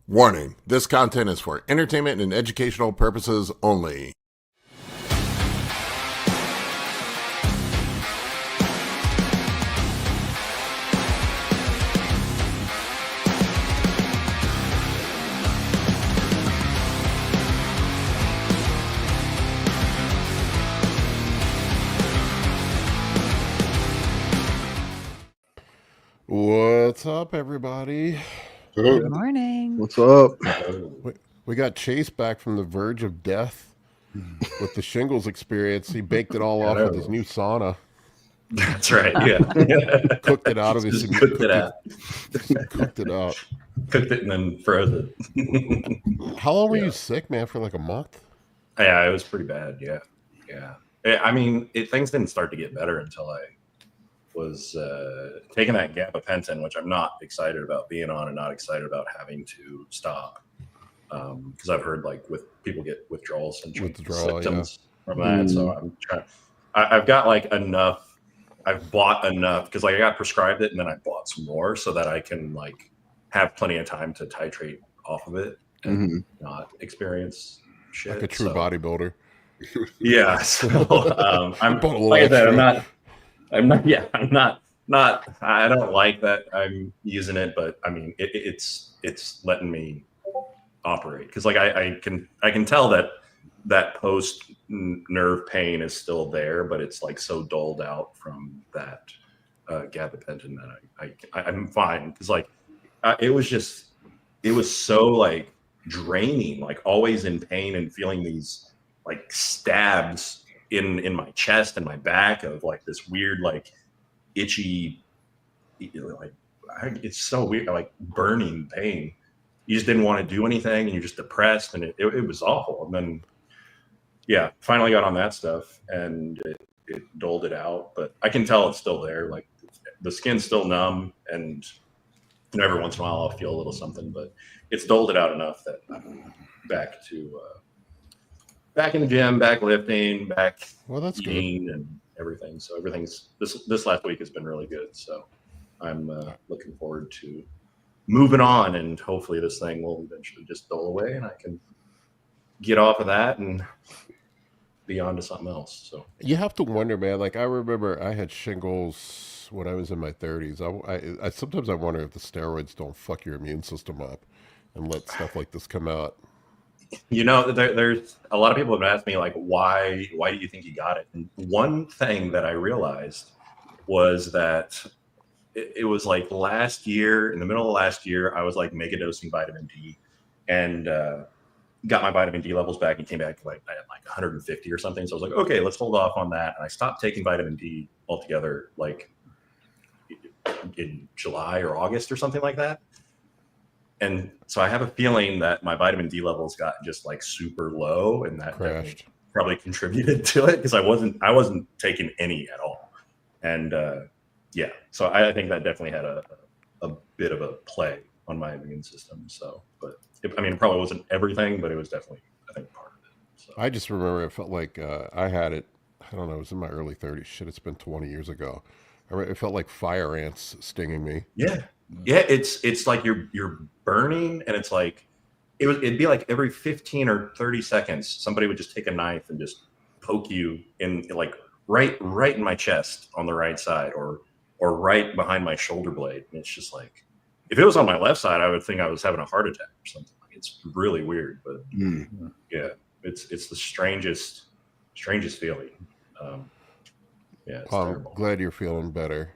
Warning, this content is for entertainment and educational purposes only. What's up, everybody? Good morning. What's up? We got Chase back from the verge of death with the Shingles experience. He baked it all off with his new sauna. That's right. Yeah. Cooked it out of his. Just cooked it out. Cooked it out. Cooked it and then froze it. How long were you sick, man? For like a month? Yeah, it was pretty bad. Yeah. I mean, things didn't start to get better until I was taking that gabapentin, which I'm not excited about being on and not excited about having to stop. Because I've heard like people get withdrawal symptoms from that. So I'm trying. I've got like enough. I've bought enough because like I got prescribed it and then I bought some more so that I can like have plenty of time to titrate off of it and not experience shit. Like a true bodybuilder. Yeah. So I'm like I said, I'm not. I don't like that I'm using it, but I mean it's letting me operate because like I can tell that post nerve pain is still there, but it's like so dulled out from that gabapentin that I'm fine because like it was so like draining, like always in pain and feeling these like stabs in my chest and my back of like this weird like itchy like it's so weird like burning pain. You just didn't want to do anything and you're just depressed and it was awful. And then yeah, finally got on that stuff and it doled it out, but I can tell it's still there. Like the skin's still numb and every once in a while I'll feel a little something, but it's doled it out enough that I'm back in the gym, back lifting, back eating and everything. So everything's this last week has been really good. So I'm looking forward to moving on and hopefully this thing will eventually just dull away and I can get off of that and be on to something else. So you have to wonder, man. Like I remember I had shingles when I was in my 30s. I sometimes I wonder if the steroids don't fuck your immune system up and let stuff like this come out. You know, there's a lot of people have asked me like, why do you think you got it? And one thing that I realized was that it was like last year, in the middle of last year, I was like mega dosing vitamin D and got my vitamin D levels back and came back like at like 150 or something. So I was like, okay, let's hold off on that. And I stopped taking vitamin D altogether like in July or August or something like that. And so I have a feeling that my vitamin D levels got just like super low and that probably contributed to it because I wasn't taking any at all. And yeah, so I think that definitely had a bit of a play on my immune system. So, but it probably wasn't everything, but it was definitely, I think, part of it. So. I just remember it felt like I had it, I don't know, it was in my early 30s. Shit, it's been 20 years ago. It felt like fire ants stinging me. Yeah, it's like you're burning, and it's like it'd be like every 15 or 30 seconds, somebody would just take a knife and just poke you in like right in my chest on the right side, or right behind my shoulder blade. And it's just like, if it was on my left side, I would think I was having a heart attack or something. Like, it's really weird, but yeah, it's the strangest feeling. Yeah, it's terrible. Glad you're feeling better.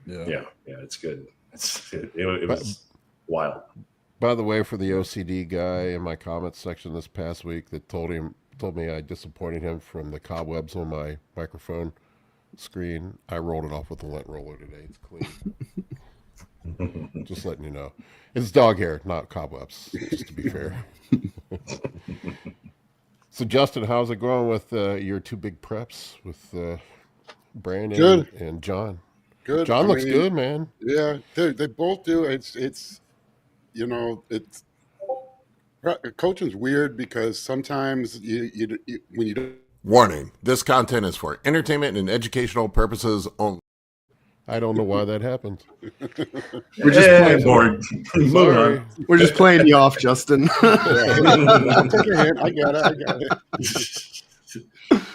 Yeah, it's good. It was wild. By the way, for the OCD guy in my comments section this past week that told me I disappointed him from the cobwebs on my microphone screen, I rolled it off with a lint roller today. It's clean. Just letting you know. It's dog hair, not cobwebs, just to be fair. So Justin, how's it going with your two big preps with Brandon and John? Good. John looks good, man. Yeah, they both do. It's you know, it's coaching's weird because sometimes you when you don't. Warning, this content is for entertainment and educational purposes only. I don't know why that happened. We're just playing. bored. Sorry. We're just playing you off, Justin. I'll take a hint. I got it.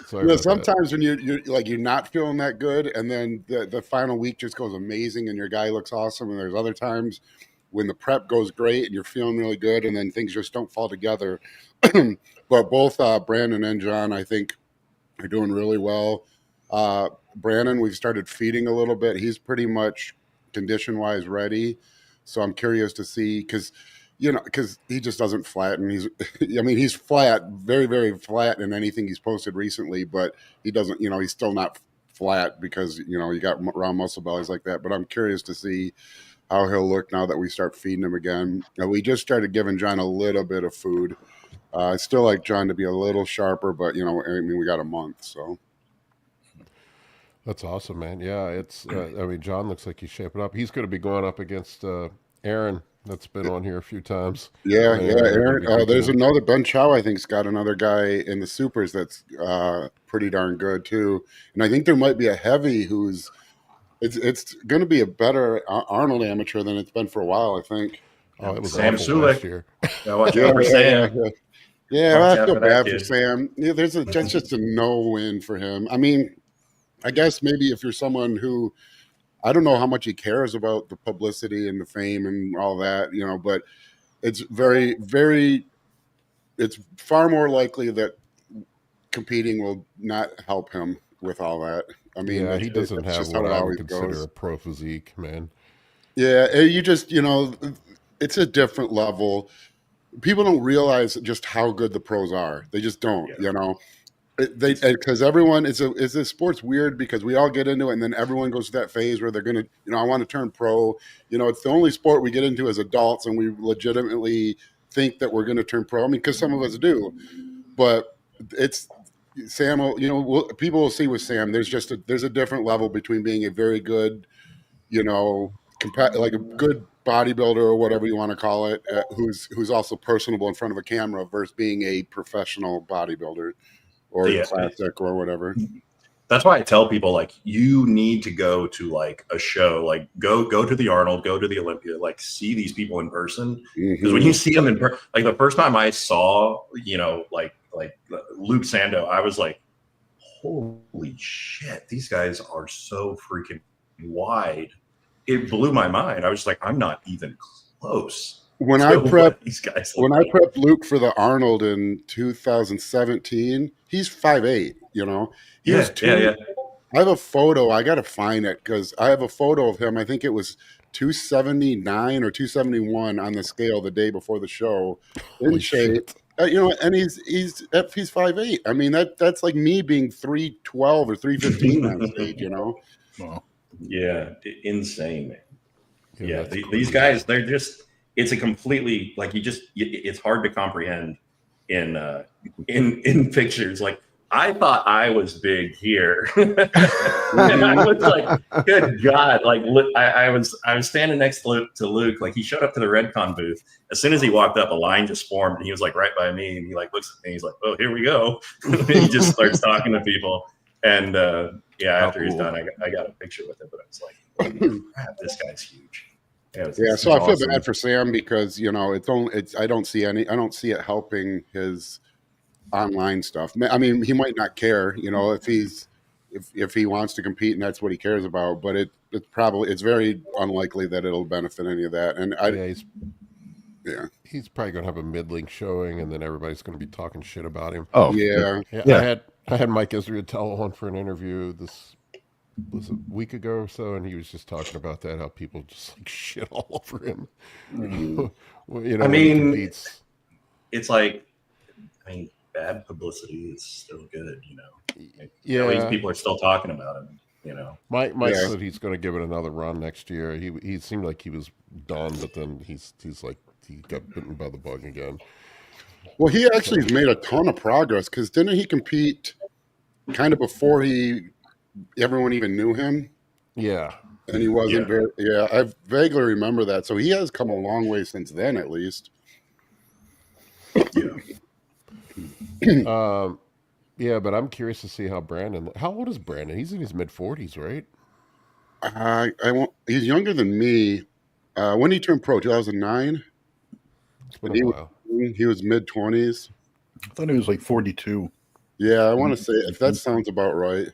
Sorry about that. Sometimes when you're not feeling that good, and then the final week just goes amazing, and your guy looks awesome. And there's other times when the prep goes great and you're feeling really good, and then things just don't fall together. But both Brandon and John, I think, are doing really well. Brandon, we've started feeding a little bit. He's pretty much condition-wise ready. So I'm curious to see, because he just doesn't flatten. He's flat, very, very flat in anything he's posted recently, but he doesn't, he's still not flat because, you got round muscle bellies like that. But I'm curious to see how he'll look now that we start feeding him again. We just started giving John a little bit of food. I still like John to be a little sharper, but, we got a month, so. That's awesome, man. Yeah, it's. John looks like he's shaping up. He's going to be going up against Aaron. That's been on here a few times. Yeah, Aaron. There's another Ben Chow. I think's got another guy in the supers that's pretty darn good too. And I think there might be a heavy who's. It's going to be a better Arnold amateur than it's been for a while. I think. Oh, it was Sam awful Sulek. last year. Watch out for Sam. Yeah, I feel bad for kid. Sam. Yeah, that's just a no win for him. I guess maybe if you're someone who, I don't know how much he cares about the publicity and the fame and all that, but it's very, very, it's far more likely that competing will not help him with all that. He doesn't have what I would consider a pro physique, man. Yeah, you just, it's a different level. People don't realize just how good the pros are. They just don't, because everyone it's a sport's weird because we all get into it and then everyone goes to that phase where they're gonna I want to turn pro. It's the only sport we get into as adults and we legitimately think that we're going to turn pro. Because some of us do, but it's Sam. People will see with Sam. There's a different level between being a very good, like a good bodybuilder or whatever you want to call it, who's also personable in front of a camera versus being a professional bodybuilder. Or classic or whatever. That's why I tell people, like, you need to go to like a show, like go to the Arnold, go to the Olympia, like see these people in person. Because when you see them in person, like the first time I saw, like Luke Sando, I was like, holy shit, these guys are so freaking wide. It blew my mind. I was like, I'm not even close. When I prepped Luke for the Arnold in 2017, he's 5'8", He was I have a photo. I got to find it because I have a photo of him. I think it was 279 or 271 on the scale the day before the show in shape. And he's 5'8". That's like me being 312 or 315 on stage, Wow. Yeah, insane, man. Yeah, these guys, they're just, it's a completely, like, it's hard to comprehend in pictures. Like, I thought I was big here. And I was like, good God. Like, I was standing next to Luke. Like, he showed up to the Redcon booth. As soon as he walked up, a line just formed and he was like right by me. And he like looks at me. He's like, oh, here we go. He just starts talking to people. And after he's done, I got a picture with him. But I was like, holy crap, this guy's huge. So I feel bad for Sam because I don't see it helping his online stuff. He might not care, if he wants to compete and that's what he cares about, but it's very unlikely that it'll benefit any of that. And he's probably going to have a middling showing, and then everybody's going to be talking shit about him. Oh yeah. I had Mike Israetel on for an interview was a week ago or so, and he was just talking about that, how people just like shit all over him. It's like, bad publicity is still good, At least people are still talking about him, Mike said he's going to give it another run next year. He seemed like he was done, but then he's like he got bitten by the bug again. Well, he actually has made a ton of progress because didn't he compete kind of before everyone even knew him? Yeah. And he wasn't very, I vaguely remember that. So he has come a long way since then, at least. But I'm curious to see how old is Brandon? He's in his mid-40s, right? I won't. He's younger than me. When he turned pro, 2009. It's been a while. He was mid-20s. I thought he was like 42. Yeah, I want to say if that sounds about right.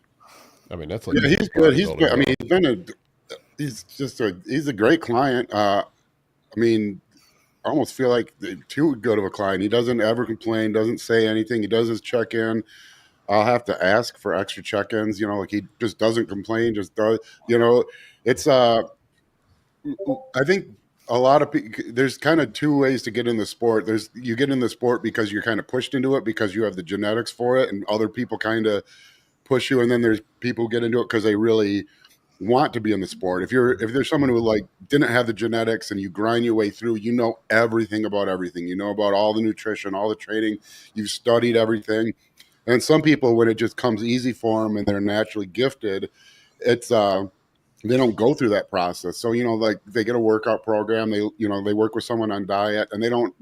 I mean, that's like Yeah, he's good. He's good. I mean, bodybuilding, he's a great client. I mean, I almost feel like too good of a client. He doesn't ever complain, doesn't say anything. He does his check-in. I'll have to ask for extra check-ins, like he just doesn't complain, just does, it's I think a lot of people, there's kind of two ways to get in the sport. You get in the sport because you're kind of pushed into it because you have the genetics for it, and other people kind of push you. And then there's people who get into it because they really want to be in the sport. If there's someone who like didn't have the genetics and you grind your way through, everything about everything, about all the nutrition, all the training, you've studied everything. And some people, when it just comes easy for them and they're naturally gifted, it's they don't go through that process. So, like they get a workout program, they work with someone on diet, and they don't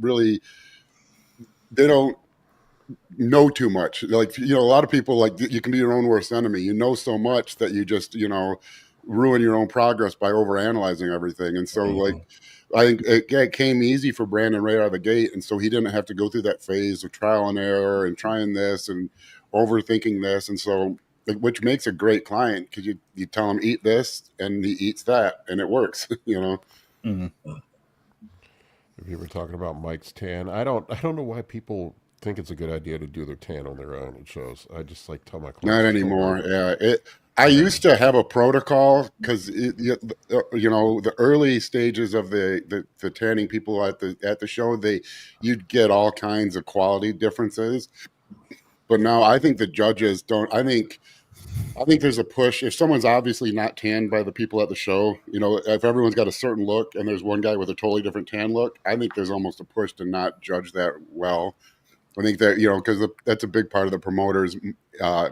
know too much. Like, a lot of people, like, you can be your own worst enemy. You know so much that you just, ruin your own progress by overanalyzing everything. And so, like, I think it came easy for Brandon right out of the gate. And so he didn't have to go through that phase of trial and error and trying this and overthinking this. And so, which makes a great client, because you tell him eat this and he eats that and it works, Mm-hmm. If you were talking about Mike's tan, I don't know why people think it's a good idea to do their tan on their own. It shows. I just like tell my clients. Not anymore. Yeah. I used to have a protocol because the early stages of the tanning people at the show, you'd get all kinds of quality differences. But now I think the judges don't. I think there's a push. If someone's obviously not tanned by the people at the show, if everyone's got a certain look and there's one guy with a totally different tan look, I think there's almost a push to not judge that well. I think that, because that's a big part of the promoters'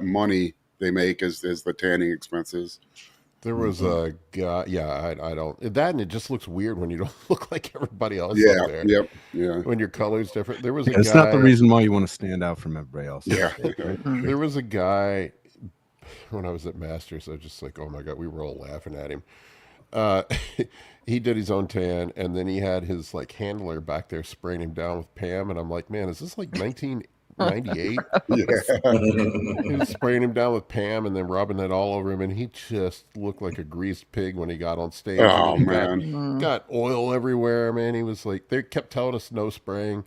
money they make is the tanning expenses. There was a guy, I don't, that, and it just looks weird when you don't look like everybody else Yeah, up there. yep, yeah. When your color's different. There was a It's guy. not the reason why you want to stand out from everybody else. Yeah. There was a guy when I was at Masters. I was just like, oh my God, we were all laughing at him. He did his own tan, and then he had his like handler back there spraying him down with Pam, and I'm like, man, is this like 1998? He was spraying him down with Pam and then rubbing it all over him, and he just looked like a greased pig when he got on stage. Oh, He man. got oil everywhere, man. He was like, they kept telling us no spraying,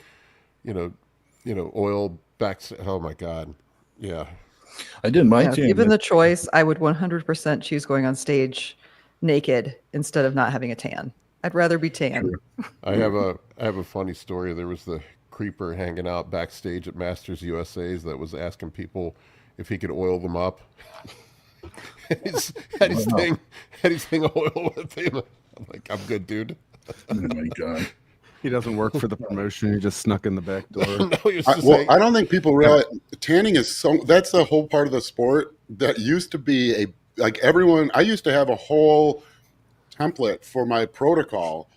oil back. Oh my God, yeah. I did my Yeah, tan. given the choice, I would 100% choose going on stage naked instead of not having a tan. I'd rather be tan. I have a funny story. There was the creeper hanging out backstage at Masters USA's that was asking people if he could oil them up. had his thing oil with him. I'm like, I'm good, dude. Oh my God. He doesn't work for the promotion. He just snuck in the back door. No, he was just saying, I don't think people realize tanning is that's the whole part of the sport that used to be everyone. I used to have a whole template for my protocol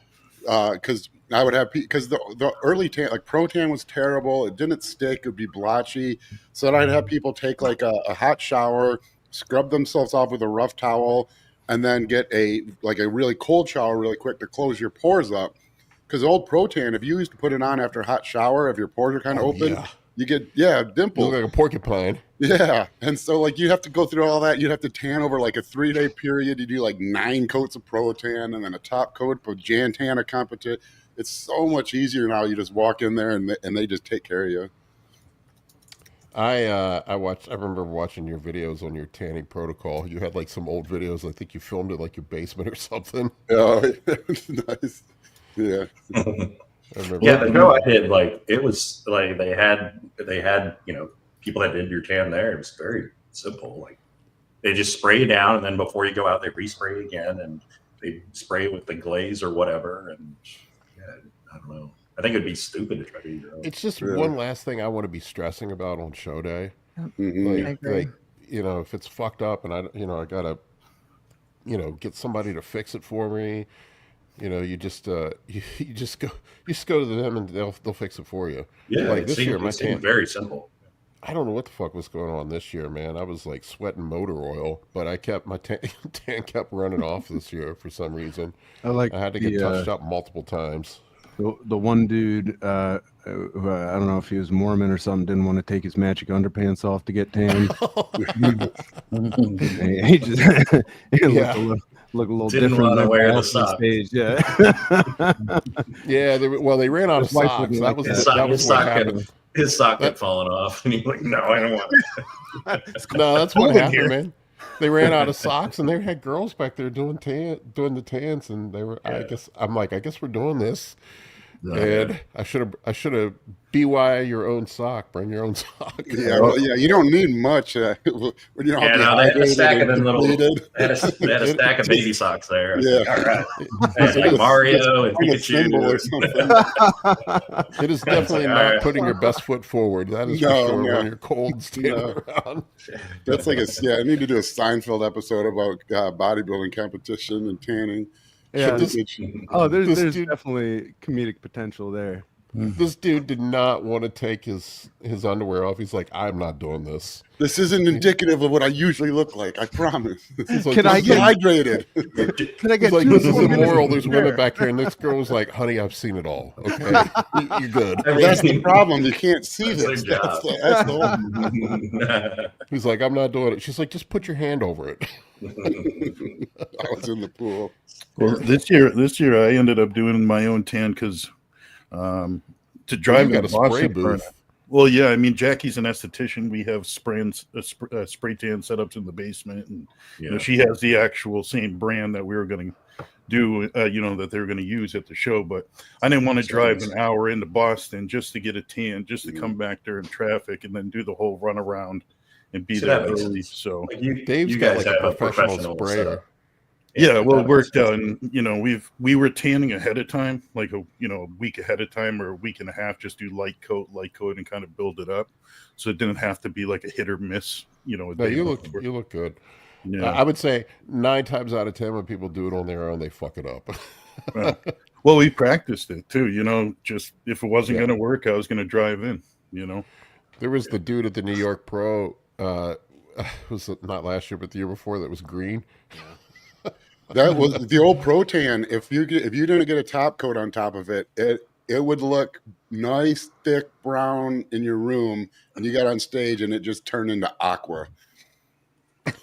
because I would have, because the early tan, like pro tan, was terrible. It didn't stick. It would be blotchy. So then I'd have people take like a hot shower, scrub themselves off with a rough towel, and then get a really cold shower really quick to close your pores up. Because old pro tan, if you used to put it on after a hot shower, if your pores are kind of open, yeah. you get dimples. You look like a porcupine. Yeah. And so like you have to go through all that. You'd have to tan over like a 3-day period. You do like 9 coats of pro tan and then a top coat of Jan Tan, a competition. It's so much easier now. You just walk in there and they just take care of you. I remember watching your videos on your tanning protocol. You had like some old videos. I think you filmed it like your basement or something. Oh, nice. Yeah. Yeah, the show I did, like, it was like they had people that did your tan there. It was very simple. Like, they just spray you down, and then before you go out, they respray again, and they spray with the glaze or whatever. And yeah, I don't know. I think it'd be stupid to try to do your own. It's just one last thing I want to be stressing about on show day. Mm-hmm. I agree. Like, if it's fucked up and I gotta, get somebody to fix it for me. You just go to them and they'll fix it for you. Yeah, like this year, my it seemed tan. very simple. I don't know what the fuck was going on this year, man. I was like sweating motor oil, but I kept my tan kept running off this year for some reason. I like I had to get touched up multiple times. the one dude. Who, I don't know if he was Mormon or something. Didn't want to take his magic underpants off to get tan. he just he looked a little Didn't different. wanna than wear the rest of socks. stage. Yeah. Yeah, they ran out of His wife socks. wouldn't That like was that. that was what happened. His sock kept falling off, and he's like, "No, I don't want it." No, that's what cold in happened, here. man. They ran out of socks, and they had girls back there doing the tans, and they were. I guess we're doing this. And I should have BY your own sock. Bring your own sock. Yeah, well, yeah, you don't need much when you're all Yeah, no, they had a dehydrated stack of and them little. depleted. They had a stack of baby socks there. Yeah. All right. They had like Mario and Find a symbol or Pikachu. something. It is definitely all not right. putting your best foot forward. That is No, for sure no. when you're cold and standing around. That's like I need to do a Seinfeld episode about bodybuilding competition and tanning. Yeah. This- Oh, there's This dude- definitely comedic potential there. This dude did not want to take his underwear off. He's like, I'm not doing this. This isn't indicative of what I usually look like. I promise. He's like, Can I this is- get- Dehydrated. Can I He's get like, two this is more minutes immoral. of There's hair? women back here, and this girl was like, honey, I've seen it all. Okay, you're good. That's the problem. You can't see That's this. their That's job. that's the whole. He's like, I'm not doing it. She's like, just put your hand over it. I was in the pool. Well, this year I ended up doing my own tan because to drive You got to a spray Boston. booth. Well, yeah, I mean Jackie's an esthetician. We have spray tan setups in the basement, and you know, she has the actual same brand that we were going to do, that they were going to use at the show. But I didn't want to drive an hour into Boston just to get a tan, just to come back there in traffic and then do the whole run around and be So there that makes early. sense. So Like you, Dave's you got guys like a have professional sprayer. setup. yeah, well, it that worked makes out, and we were tanning ahead of time, like a week ahead of time or a week and a half, just do light coat, and kind of build it up, so it didn't have to be like a hit or miss. A No, day you before. look good. Yeah. I would say 9 times out of 10 when people do it on their own, they fuck it up. Well, we practiced it too. Just if it wasn't Yeah. going to work, I was going to drive in. There was the dude at the New York Pro. Was it not last year, but the year before? That was green. That was the old Protan. If you didn't get a top coat on top of it, it would look nice, thick brown in your room, and you got on stage and it just turned into aqua.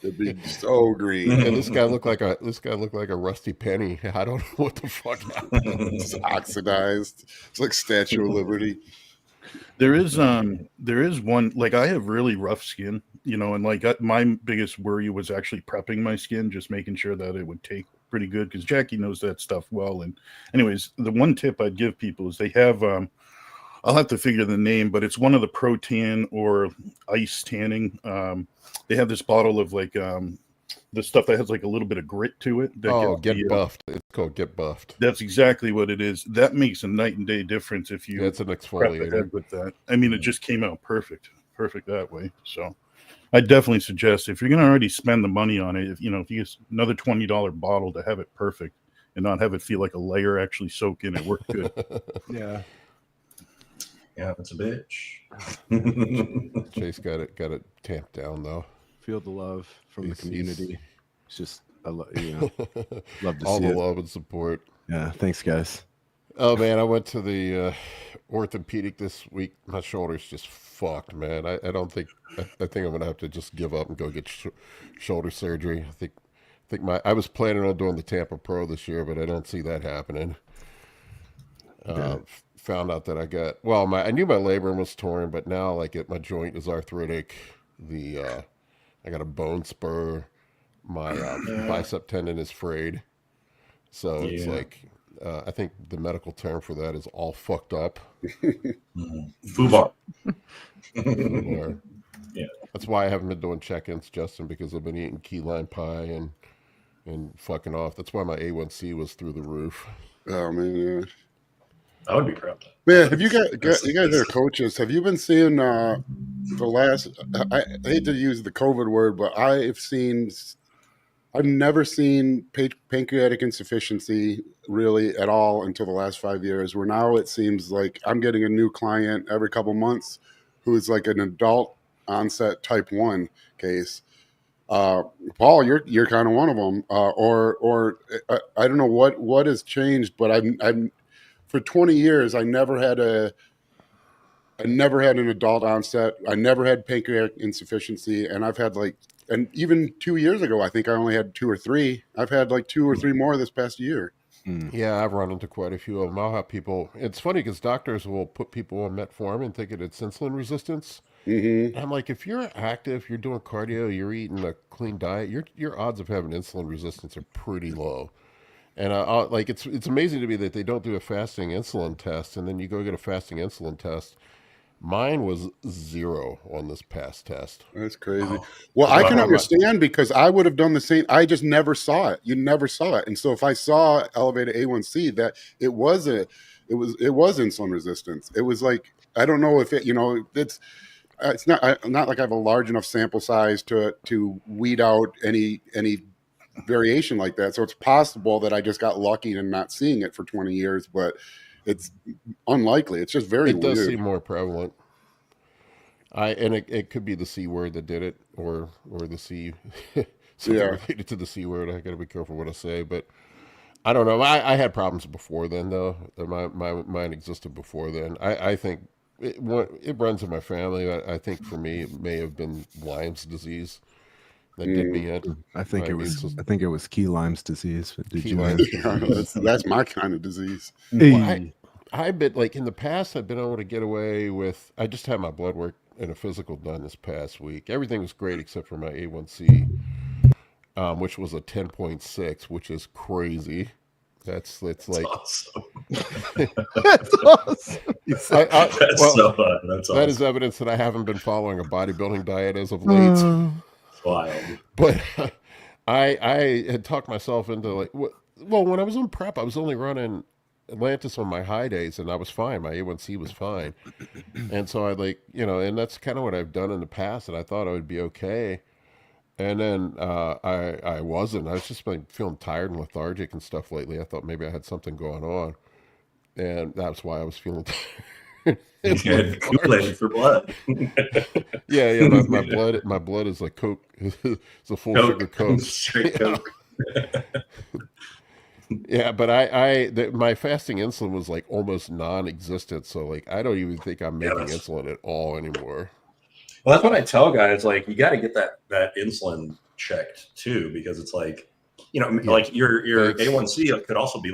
It'd be so green. And this guy looked like a rusty penny. I don't know what the fuck happened. It's oxidized. It's like Statue of Liberty. There is one, like, I have really rough skin, and like my biggest worry was actually prepping my skin, just making sure that it would take pretty good, because Jackie knows that stuff well. And anyways, the one tip I'd give people is they have I'll have to figure the name, but it's one of the Pro Tan or ice tanning. They have this bottle of like the stuff that has like a little bit of grit to it. That Get Buffed. It's called Get Buffed. That's exactly what it is. That makes a night and day difference if you It's an prep exfoliator. ahead with that. I mean, it just came out perfect that way. So I definitely suggest, if you're going to already spend the money on it, if you get another $20 bottle, to have it perfect and not have it feel like a layer actually soak in, it worked good. Yeah. Yeah, that's a bitch. Chase got it tamped down though. Feel the love from the He's- community. It's just love to All see the it. love and support. Yeah. Thanks, guys. Oh man, I went to the orthopedic this week. My shoulder's just fucked, man. I don't think I think I'm gonna have to just give up and go get shoulder surgery. I think I was planning on doing the Tampa Pro this year, but I don't see that happening. Found out that I knew my labrum was torn, but now like my joint is arthritic. I got a bone spur. My bicep tendon is frayed. So it's like I think the medical term for that is all fucked up. Fubar. Or- Yeah. That's why I haven't been doing check-ins, Justin, because I've been eating key lime pie and fucking off. That's why my A1C was through the roof. Oh man, yeah. I would be proud. Man, have you guys are coaches? Have you been seeing the last? I hate to use the COVID word, but I've never seen pancreatic insufficiency really at all until the last 5 years. Where now it seems like I'm getting a new client every couple months who is like an adult onset type 1 case. Paul, you're kind of one of them. I don't know what has changed, but I'm for 20 years I never had an adult onset. I never had pancreatic insufficiency, and I've had and even 2 years ago, I think I only had 2 or 3. I've had 2 or 3 more this past year. Yeah, I've run into quite a few of them. I'll have people. It's funny because doctors will put people on metformin thinking it's insulin resistance. Mm-hmm. And I'm like, if you're active, you're doing cardio, you're eating a clean diet, your odds of having insulin resistance are pretty low. And it's amazing to me that they don't do a fasting insulin test, and then you go get a fasting insulin test. Mine was 0 on this past test. That's crazy. Well, I can understand because I would have done the same. I just never saw it. You never saw it. And so if I saw elevated A1C, that it was insulin resistance. It was I don't know if it, it's not like I have a large enough sample size to weed out any variation like that. So it's possible that I just got lucky in not seeing it for 20 years, but it's unlikely. It's just very weird. It does seem more prevalent. It could be the C word that did it, or the C related to the C word. I got to be careful what I say, but I don't know. I had problems before then, though. Mine existed before then. I think it runs in my family. I think for me, it may have been Lyme's disease that did me in. I think it was key Lyme's disease. That's my kind of disease. Well, I've been in the past, I've been able to get away with. I just had my blood work and a physical done this past week. Everything was great except for my A1C, which was a 10.6, which is crazy. That's awesome. That's awesome. That's so fun. That's awesome. That is evidence that I haven't been following a bodybuilding diet as of late. Wild. But I had talked myself into when I was on prep, I was only running Atlantis on my high days, and I was fine. My A1C was fine, and so and that's kind of what I've done in the past, and I thought I would be okay. And then I wasn't. I was just feeling tired and lethargic and stuff lately. I thought maybe I had something going on, and that's why I was feeling tired. Kool-Aid for blood. Yeah. My blood is like Coke. It's a full sugar Coke. Straight Coke. Yeah, but my fasting insulin was almost non-existent. So I don't even think I'm making insulin at all anymore. Well, that's what I tell guys. You got to get that insulin checked too, because it's your A1C could also be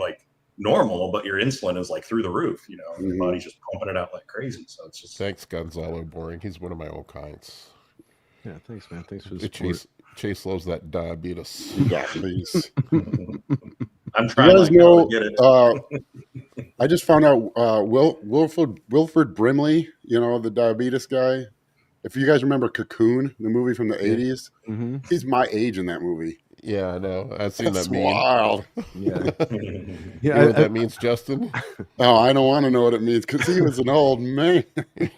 normal, but your insulin is through the roof. Your body's just pumping it out like crazy. So it's just thanks, Gonzalo Boring. He's one of my old kinds. Yeah, thanks, man. Thanks for the support. Chase loves that diabetes. Yeah, please. I'm trying to get it. I just found out Wilford Brimley, the diabetes guy. If you guys remember Cocoon, the movie from the 80s, he's my age in that movie. Yeah, I know. I've seen That's that meme. wild. Yeah. You know what that means, Justin? Oh, I don't want to know what it means because he was an old man. They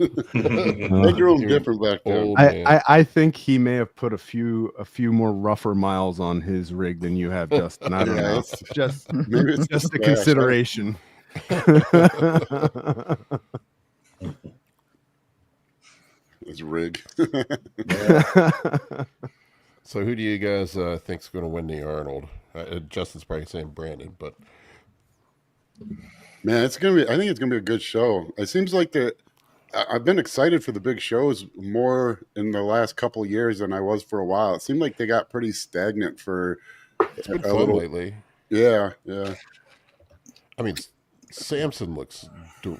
grew him different back then. I think he may have put a few more rougher miles on his rig than you have, Justin. I don't know. Maybe it's Just a consideration. His rig. So who do you guys think is going to win the Arnold? Justin's probably saying Brandon, but man, I think it's gonna be a good show. It seems like I've been excited for the big shows more in the last couple of years than I was for a while. It seemed like they got pretty stagnant for it's been fun lately. Yeah. I mean, Samson looks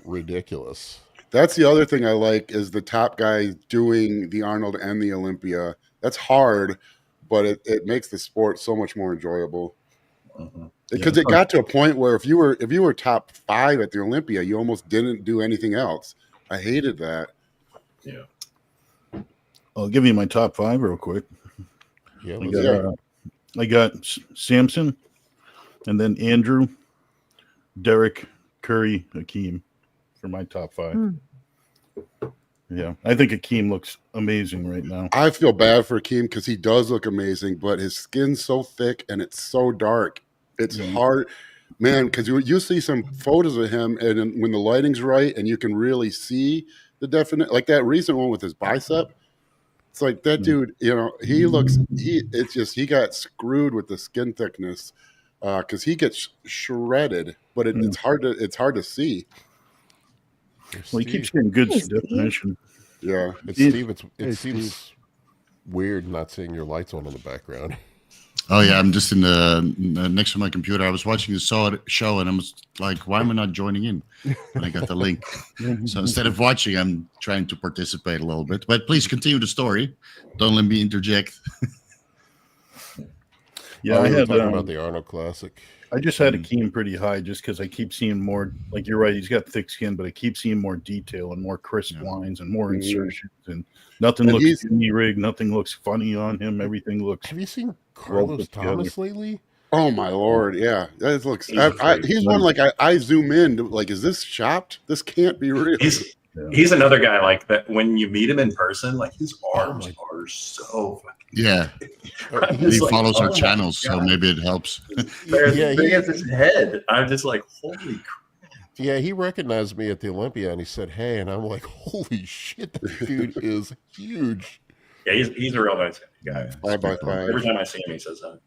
ridiculous. That's the other thing I like is the top guy doing the Arnold and the Olympia. That's hard, but it makes the sport so much more enjoyable. Because it got to a point where if you were top 5 at the Olympia, you almost didn't do anything else. I hated that. Yeah. I'll give you my top 5 real quick. Yeah, I got Samson, and then Andrew, Derek, Curry, Akim for my top 5. Yeah, I think Akim looks amazing right now. I feel bad for Akim because he does look amazing, but his skin's so thick and it's so dark. It's hard, man, because you see some photos of him, and when the lighting's right and you can really see the definite, like that recent one with his bicep, It's like that dude, you know, he got screwed with the skin thickness because he gets shredded, but it's hard to see. Well, he keeps getting good definition. Yeah. Steve, it seems weird not seeing your lights on in the background. Oh yeah, I'm just in the next to my computer. I was watching the show, and I was like, "Why am I not joining in?" When I got the link, so instead of watching, I'm trying to participate a little bit. But please continue the story. Don't let me interject. Yeah, I had talking about the Arnold Classic. I just had Akim pretty high just because I keep seeing more. Like you're right, he's got thick skin, but I keep seeing more detail and more crisp lines and more insertions, and nothing looks rig. Nothing looks funny on him. Everything looks. Have you seen Carlos Thomas lately? Oh my Lord, yeah, that looks. He's one like I zoom in to, like, is this chopped? This can't be real. He's another guy like that. When you meet him in person, like his arms are so fucking. Yeah, he follows our channels, so maybe it helps. They're as big as his head. I'm just like, holy crap. Yeah, he recognized me at the Olympia and he said, "Hey," and I'm like, "Holy shit, that dude is huge." Yeah, he's a real nice guy. 5x5. Every time I see him, he says that.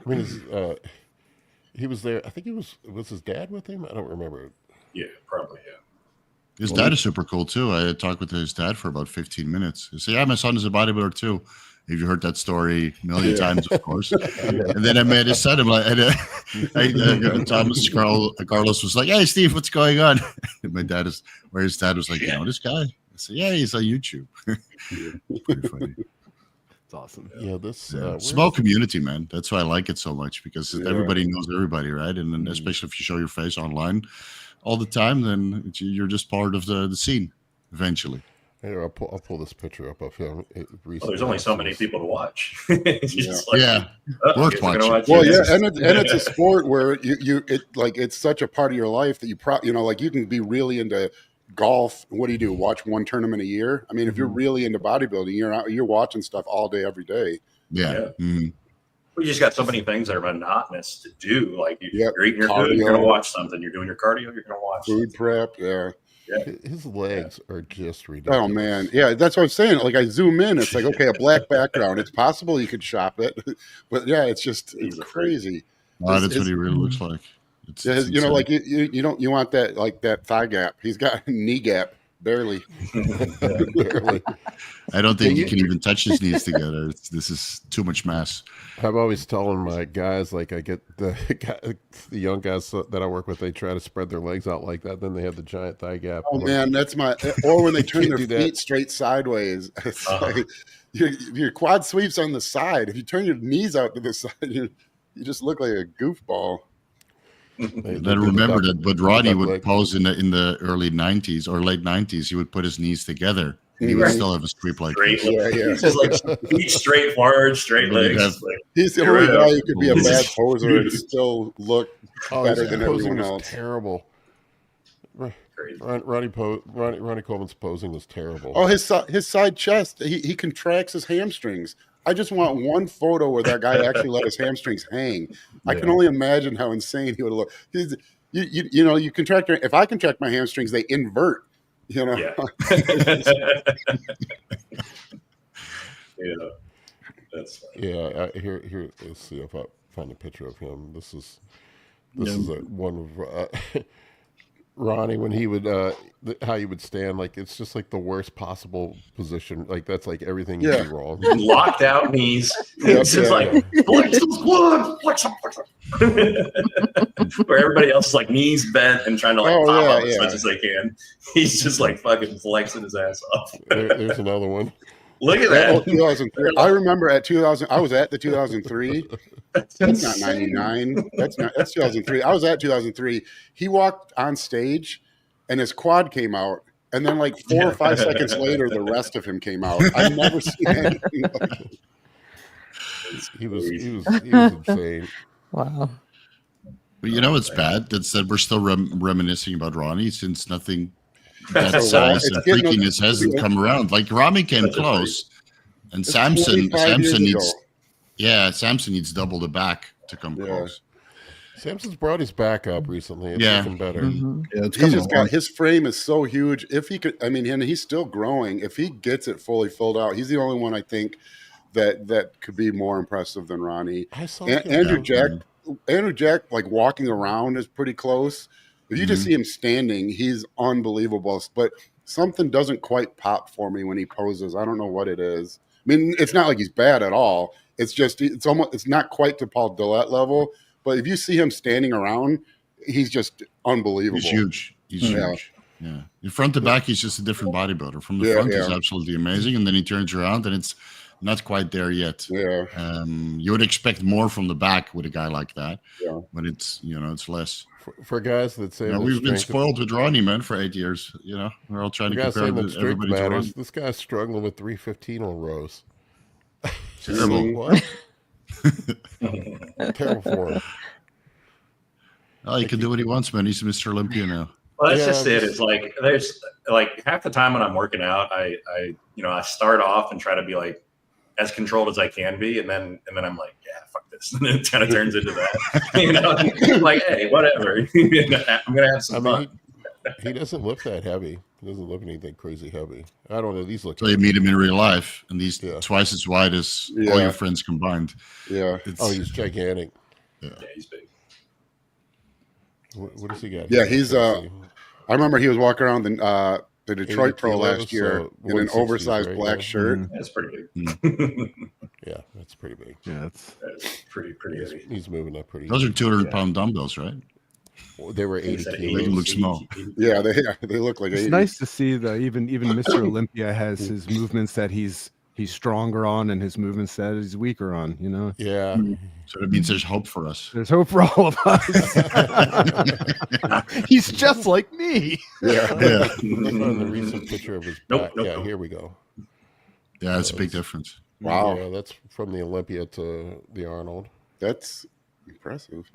I mean, he was there. I think was his dad with him. I don't remember. Yeah, probably. Yeah. His dad is super cool too. I talked with his dad for about 15 minutes. He said, "Yeah, my son is a bodybuilder too." If you heard that story a million times, of course. And then I met his son. I'm like, Carlos was like, "Hey, Steve, what's going on?" And his dad was like, "You know this guy?" I said, "Yeah, he's on YouTube." Pretty funny. It's awesome. Yeah, this small community, man. That's why I like it so much, because everybody knows everybody, right? And then especially if you show your face online all the time, then you're just part of the scene eventually. Here, I'll pull this picture up of him. There's only so many people to watch. Worth watching. Well, yeah, and it's a sport where it's such a part of your life that like you can be really into golf. What do? Watch one tournament a year? I mean, if you're really into bodybuilding, you're watching stuff all day, every day. Yeah. Mm-hmm. We just got so many things that are monotonous to do. Like you're eating your cardio. food, you're going to watch something. You're doing your cardio, you're going to watch food prep. Yeah. His legs are just ridiculous. Oh man, yeah, that's what I'm saying. Like I zoom in, it's like, okay, a black background. It's possible you could shop it, but yeah, it's crazy. Oh, that's what he really looks like. It's like you want that, like that thigh gap. He's got a knee gap, barely. Barely. I don't think you can even touch his knees together. This is too much mass. I'm always telling my guys, like, I get the young guys that I work with, they try to spread their legs out like that, then they have the giant thigh gap. Oh man, that's or when they turn their feet straight sideways. It's like your quad sweeps on the side. If you turn your knees out to the side, you just look like a goofball. Then remember that, but Ronnie would pose in the early 90s or late 90s. He would put his knees together, and he would still have a sweep like this. He's just like feet straight forward, straight legs. He's the only guy who could be a bad poser and still look better than everyone else. Terrible. Ronnie Coleman's posing was terrible. Oh, his side chest. He contracts his hamstrings. I just want one photo where that guy actually let his hamstrings hang. I can only imagine how insane he would look. You contract. If I contract my hamstrings, they invert. Yeah. That's funny. Here. Let's see if I find a picture of him. This is one of Ronnie when he would how he would stand, like it's just like the worst possible position. Like that's like everything you do wrong. Locked out knees. It's just like flex those quads, flex them. Where everybody else is like knees bent and trying to pop up as much as they can. He's just like fucking flexing his ass off. There's another one. Look at that. 2003. I remember at 2000. I was at the 2003. That's not 99. That's 2003. I was at 2003. He walked on stage, and his quad came out, and then like 4 or 5 seconds later, the rest of him came out. I've never seen anything like that. He was insane. Wow. But it's bad. That's that we're still reminiscing about Ronnie since nothing that size and freakiness hasn't come around. Like Ronnie came close, and Samson needs double the back to come close. Samson's brought his back up recently. It's Yeah. looking better. Mhm. Yeah, it's He's coming just along. got his frame is so huge. If he could, I mean, and he's still growing. If he gets it fully filled out, he's the only one I think that could be more impressive than Ronnie. I saw Andrew him. Jack, like walking around is pretty close. If you just see him standing, he's unbelievable. But something doesn't quite pop for me when he poses. I don't know what it is. I mean, it's not like he's bad at all. It's just it's not quite to Paul Dillette level. But if you see him standing around, he's just unbelievable. He's huge. He's Yeah. huge. Yeah. In front to back, he's just a different bodybuilder. From the Yeah, front, yeah. he's absolutely amazing, and then he turns around, and it's not quite there yet. Yeah. You would expect more from the back with a guy like that, Yeah. but it's it's less. For guys that say that We've been strength- spoiled with Ronnie, man, for 8 years. We're all trying for to guys compare saying that to strength everybody to matters, Ronnie. this guy's struggling with 315 on rows. Terrible. What? Terrible for him. Oh, he can do what he wants, man. He's Mr. Olympia now. Well, that's Yeah, just it. just- It's like there's like half the time when I'm working out, I start off and try to be like as controlled as I can be, and then I'm like, yeah, fuck this, and then it kind of turns into that. Like, hey, whatever. I'm gonna have some fun. He doesn't look that heavy. He doesn't look anything crazy heavy. I don't know. These look. So you meet him in real life, and he's Yeah. twice as wide as all Yeah. your friends combined. Yeah. It's, Oh, he's gigantic. Yeah, he's big. What does he got? Yeah, here? he's, Let's see. I remember he was walking around the Detroit 80 Pro kilos, last year so in an 160s, oversized right? black Yeah. shirt. Mhm. That's pretty Mm. big. Yeah, that's pretty big. Yeah, it's That's pretty heavy. He's moving up pretty. those are 200 Yeah. pound dumbbells, right? They were He 80 said kilos. Make him look small. Yeah, they look like it's 80. nice to see that even Mr. Olympia has his movements that he's stronger on and his movements that he's weaker on. Yeah. So that means there's hope for us. There's hope for all of us. He's just like me. Yeah. Yeah, On the recent picture of his Nope, back. nope, Yeah, nope. here we go. yeah, it's a big difference. Wow. Yeah, that's from the Olympia to the Arnold. That's impressive.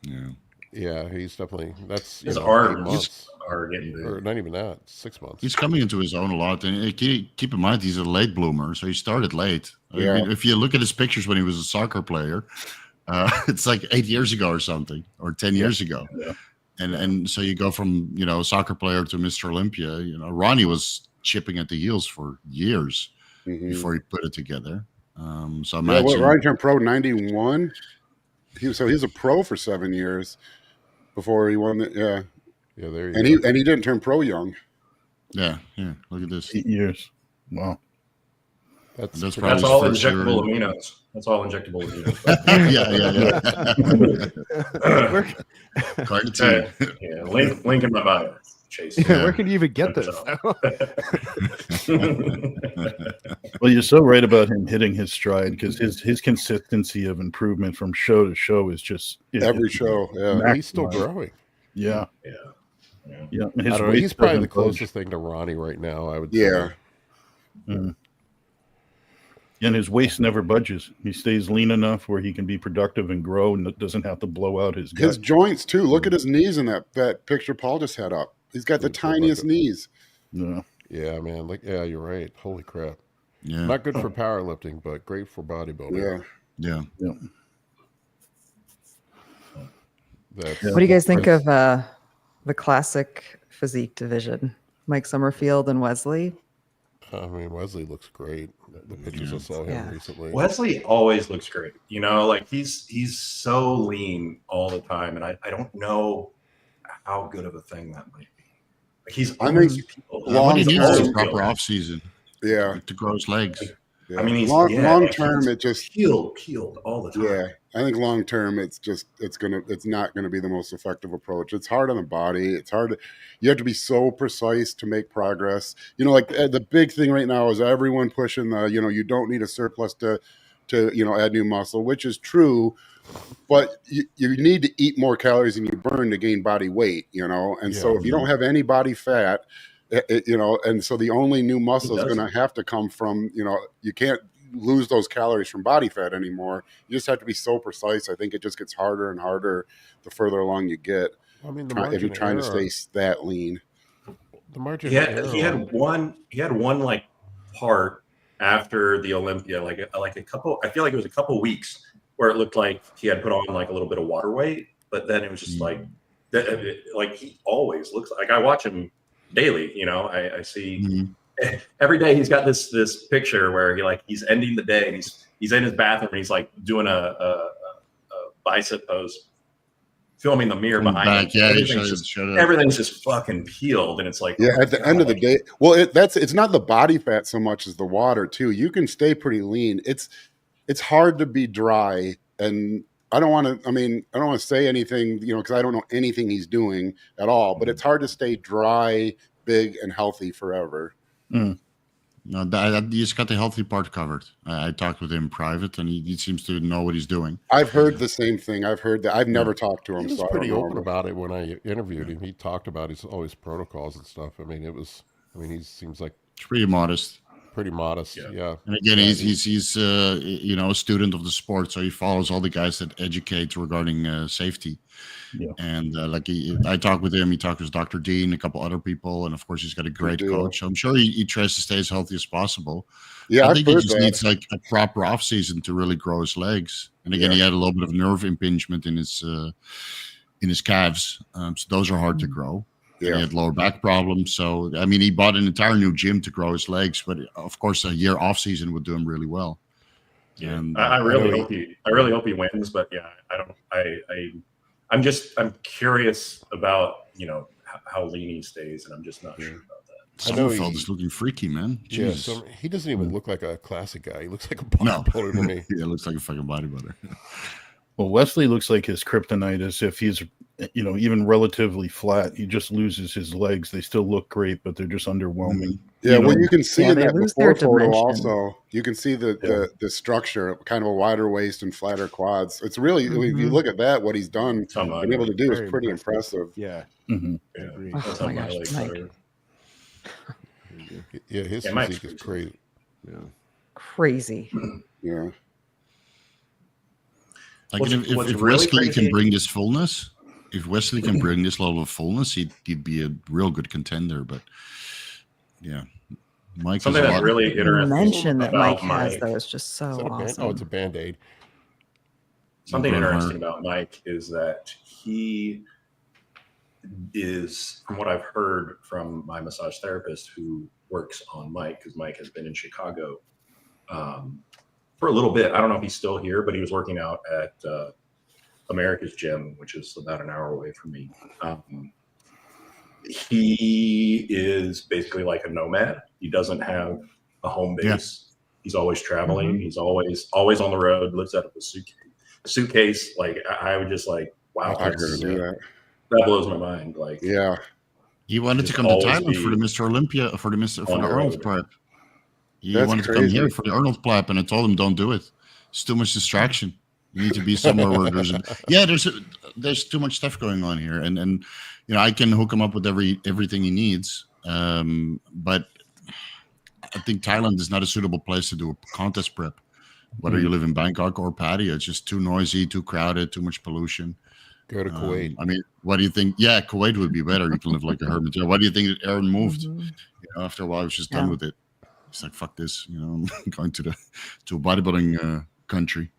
Yeah, Yeah, he's definitely that's His 8 arms months, are getting big. or not even that, 6 months. he's coming into his own a lot, and keep in mind he's a late bloomer, so he started late. Yeah. I mean, if you look at his pictures when he was a soccer player, it's like 8 years ago or something, or 10 years ago. Yeah. And so you go from soccer player to Mr. Olympia. Ronnie was chipping at the heels for years Mhm. before he put it together. So Yeah, imagine. Ryan turned pro 91. He was a pro for 7 years before he won it. Yeah, Yeah, there you and go. he didn't turn pro young. Yeah. Look at this. 8 years. Wow. That's That's pretty- That's Probably all his first injectable year. aminos. That's all injectable aminos. yeah. Carnitine. Yeah, link in my bio. Chase. Yeah, where can you even get this? Well, you're so right about him hitting his stride because his consistency of improvement from show to show is just Every show. Yeah. he's still growing. Yeah, Yeah. yeah. I don't know, he's probably the closest thing to Ronnie right now, I would Yeah. say. And his waist never budges. He stays lean enough where he can be productive and grow and doesn't have to blow out his gut. His joints too. Look at his knees in that picture Paul just had up. He's got the Looks like tiniest it. knees. Yeah. Yeah, man. Like, yeah, you're right. Holy crap. Yeah. Not good for powerlifting, but great for bodybuilding. Yeah. Yeah. That's, What do you guys think of the classic physique division? Mike Sommerfeld and Wesley. I mean, Wesley looks great. The pictures I saw him Yeah. recently. Wesley always looks great. Like he's so lean all the time, and I don't know how good of a thing that might be. Like he's I always think peeled. long What he needs is a term- proper off season Yeah. to grow his legs. Yeah. I mean, he's long term, it just peeled all the time. yeah. I think long term, it's not gonna be the most effective approach. It's hard on the body. It's hard. You have to be so precise to make progress. Like the big thing right now is everyone pushing the you don't need a surplus to add new muscle, which is true, but you need to eat more calories than you burn to gain body weight. And so if you don't have any body fat, and so the only new muscle is going to have to come from you can't lose those calories from body fat anymore. You just have to be so precise. I think it just gets harder and harder the further along you get. I mean, If you're trying to stay that lean. The margin He of had error- one like part after the Olympia, like a couple. I feel like it was a couple weeks where it looked like he had put on like a little bit of water weight, but then it was just like he always looks like I watch him daily. You know, I see every day he's got this picture where he's ending the day and he's in his bathroom and he's like doing a bicep pose, filming the mirror behind him. Everything's just fucking peeled, and it's like, at the end of the day, well, it's not the body fat so much as the water too. You can stay pretty lean. It's hard to be dry, and I don't want to say anything, because I don't know anything he's doing at all. But it's hard to stay dry, big, and healthy forever. No, he's got the healthy part covered. I talked with him in private, and he seems to know what he's doing. I've heard the same thing. I've heard that. I've never talked to him. He was pretty open about it when I interviewed him. He talked about all his protocols and stuff. He seems like pretty modest. Pretty modest, yeah. And again, he's a student of the sport, so he follows all the guys that educate regarding safety. Yeah. And I talked with him. He talked with Dr. Dean, a couple other people, and of course, he's got a great coach. So I'm sure he tries to stay as healthy as possible. Yeah, I think he just needs like a proper off season to really grow his legs. And again, he had a little bit of nerve impingement in his calves, so those are hard to grow. Yeah. He had lower back problems. So, he bought an entire new gym to grow his legs, but of course, a year off season would do him really well. Yeah. And I really hope he wins, but yeah, I'm curious about, how lean he stays, and I'm just not sure about that. Sommerfeld is looking freaky, man. Jeez. Yeah, he doesn't even look like a classic guy. He looks like a bodybuilder to me. Yeah, looks like a fucking bodybuilder. Well, Wesley looks like his kryptonite is if he's, even relatively flat, he just loses his legs. They still look great, but they're just underwhelming. Yeah, well, you can see in that before photo also. You can see the structure, kind of a wider waist and flatter quads. It's really, if you look at that, what he's done, been able to do is pretty impressive. Yeah. Oh my gosh, Mike. Yeah, his physique is crazy. Yeah. Crazy. Yeah. Like if Wesley can bring this fullness, if Wesley can bring this level of fullness, he'd be a real good contender. But yeah, Mike. Something that's really interesting. Mention that Mike has though is just so awesome. It's a Band-Aid. Something interesting about Mike is that he is, from what I've heard from my massage therapist who works on Mike, because Mike has been in Chicago for a little bit. I don't know if he's still here, but he was working out at America's Gym, which is about an hour away from me. He is basically like a nomad. He doesn't have a home base. Yeah. He's always traveling. He's always on the road, lives out of a suitcase. Like I would just like, wow, that blows my mind. Like, yeah, he wanted to come to Thailand for the Mr. Olympia, for the Arnold prep. He wanted to come here for the Arnold prep, and I told him, don't do it. It's too much distraction. You need to be somewhere where there's too much stuff going on here, and I can hook him up with everything he needs. But I think Thailand is not a suitable place to do a contest prep. Whether you live in Bangkok or Pattaya, it's just too noisy, too crowded, too much pollution. Go to Kuwait. What do you think? Yeah, Kuwait would be better. You can live like a hermit. What do you think that Aaron moved? After a while, I was just done with it. It's like, fuck this. I'm going to a bodybuilding country.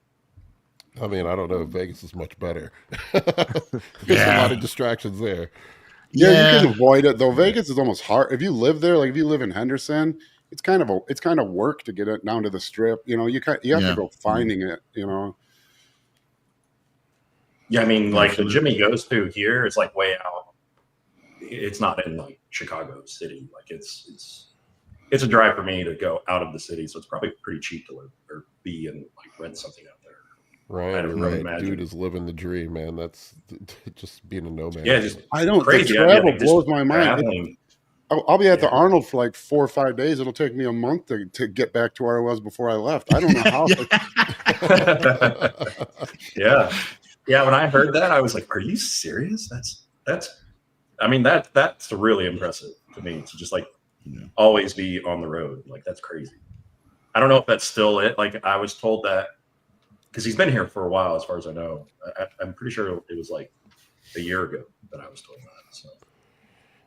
I don't know if Vegas is much better. There's a lot of distractions there. Yeah, you can avoid it though. Vegas is almost hard. If you live there, like if you live in Henderson, it's kind of work to get it down to the Strip. You have to go finding it. Yeah, like the gym he goes to here is like way out. It's not in like Chicago City. Like it's a drive for me to go out of the city, so it's probably pretty cheap to live or be and like rent something out there. Right. Dude is living the dream, man. That's just being a nomad. Yeah, the travel blows my mind. I'll be at the Arnold for like 4 or 5 days. It'll take me a month to get back to where I was before I left. I don't know how. Yeah. When I heard that, I was like, "Are you serious? That's really impressive to me to just like always be on the road. Like that's crazy. I don't know if that's still it. Like I was told that because he's been here for a while, as far as I know. I'm pretty sure it was like a year ago that I was told that. So.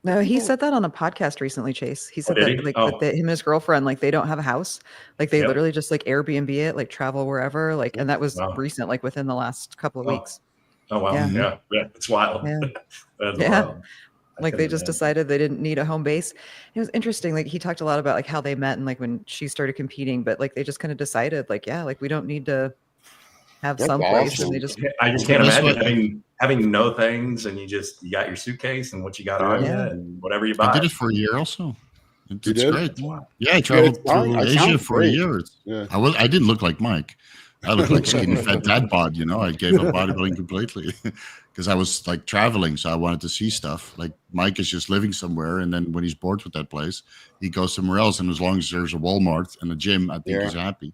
No, he said that on a podcast recently, Chase. He said that him and his girlfriend, like they don't have a house. Like they literally just like Airbnb it, like travel wherever. Like, and that was recent, like within the last couple of weeks. Oh wow, Yeah. yeah, it's wild. Yeah. That's Yeah. wild. I Like they couldn't just imagine. decided they didn't need a home base. It was interesting. Like he talked a lot about like how they met and like when she started competing, but like they just kind of decided like, yeah, like we don't need to have That's some place, and awesome. they just I just can't That's imagine what having no things and you got your suitcase and what you got on you Yeah. and whatever you I buy. did it for a year also. It's, You it's did? great. Wow. Yeah, I traveled it sounds- through it Asia sounds for a great. year. Yeah. I didn't look like Mike. I looked like skinny fat dad bod, you know. I gave up bodybuilding completely because I was like traveling, so I wanted to see stuff. Like Mike is just living somewhere, and then when he's bored with that place, he goes somewhere else. And as long as there's a Walmart and a gym, I think Yeah. he's happy.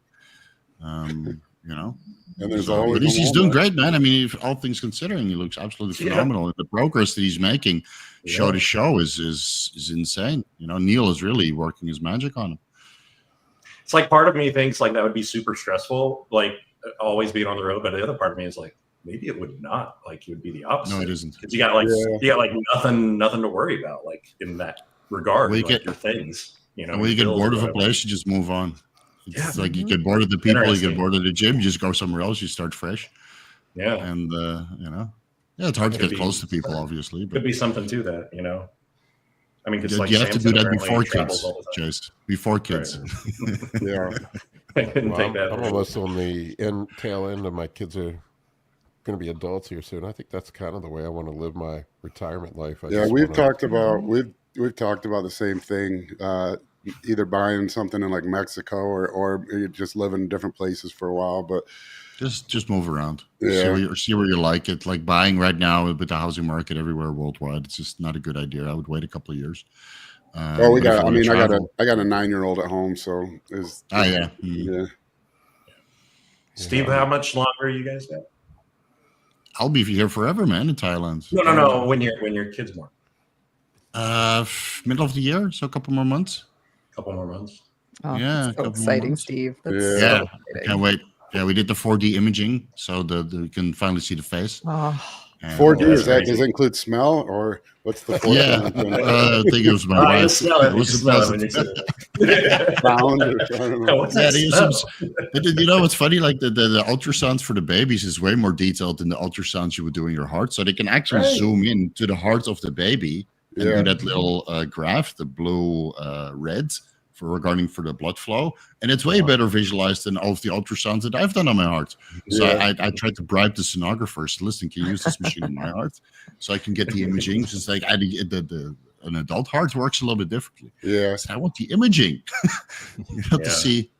You know. And there's So, always but he's a doing Walmart. great, man. I mean, if all things considering, he looks absolutely Yeah. phenomenal. And the progress that he's making, show Yeah. to show, is insane. You know, Neil is really working his magic on him. It's like part of me thinks like that would be super stressful, like always being on the road. But the other part of me is like, maybe it would not. Like it would be the opposite. No, it isn't. Because you got like Yeah. you got like nothing to worry about, like in that regard. Well, you like get- your things, you know. And when you your get bills bored or of a whatever. place, you just move on. It's Yeah. like you get bored of the people, you Interesting. get bored of the gym, you just go somewhere else, you start fresh. Yeah, And you know, yeah, it's hard to Could get be- close to people, obviously, could but be something to that, you know. I mean, because you, like you have to do Samson that apparently before travels kids, all the time. Chase. Before kids. Yeah. I couldn't Well, take that. I'm almost on the tail end of my kids are going to be adults here soon. I think that's kind of the way I want to live my retirement life. I Yeah, just we've wanna- talked about we've talked about the same thing. Either buying something in like Mexico or you just live in different places for a while. But just move around. Yeah. See where you like it. Like buying right now with the housing market everywhere worldwide, it's just not a good idea. I would wait a couple of years. well, we but if got. you I wanna mean, travel- I got a 9-year-old at home, so is yeah. yeah. Steve, how much longer you guys got? I'll be here forever, man, in Thailand. No. When your kid's born, Middle of the year, so a couple more months. a couple more months. oh, Yeah, a that's so couple more exciting, months. Steve. That's Yeah. so Yeah, exciting. can't wait. Yeah, we did the 4D imaging, so you can finally see the face. Oh, And, 4D that's is that? crazy. Does it include smell or what's the 4D? Yeah, I think it was my Oh, wife. you smell it. It You was smell it when supposed you to- say it. Sound or, I don't know. What's Yeah, that they use smell? but you know what's funny? Like the ultrasounds for the babies is way more detailed than the ultrasounds you would do in your heart. So they can actually Right. zoom in to the heart of the baby and Yeah. do that little graph, the blue red regarding for the blood flow, and it's way better visualized than all of the ultrasounds that I've done on my heart. So Yeah. I tried to bribe the sonographers. Listen, can you use this machine on my heart so I can get the imaging? It's like an adult heart works a little bit differently. Yeah. So I want the imaging you know, to Yeah. see.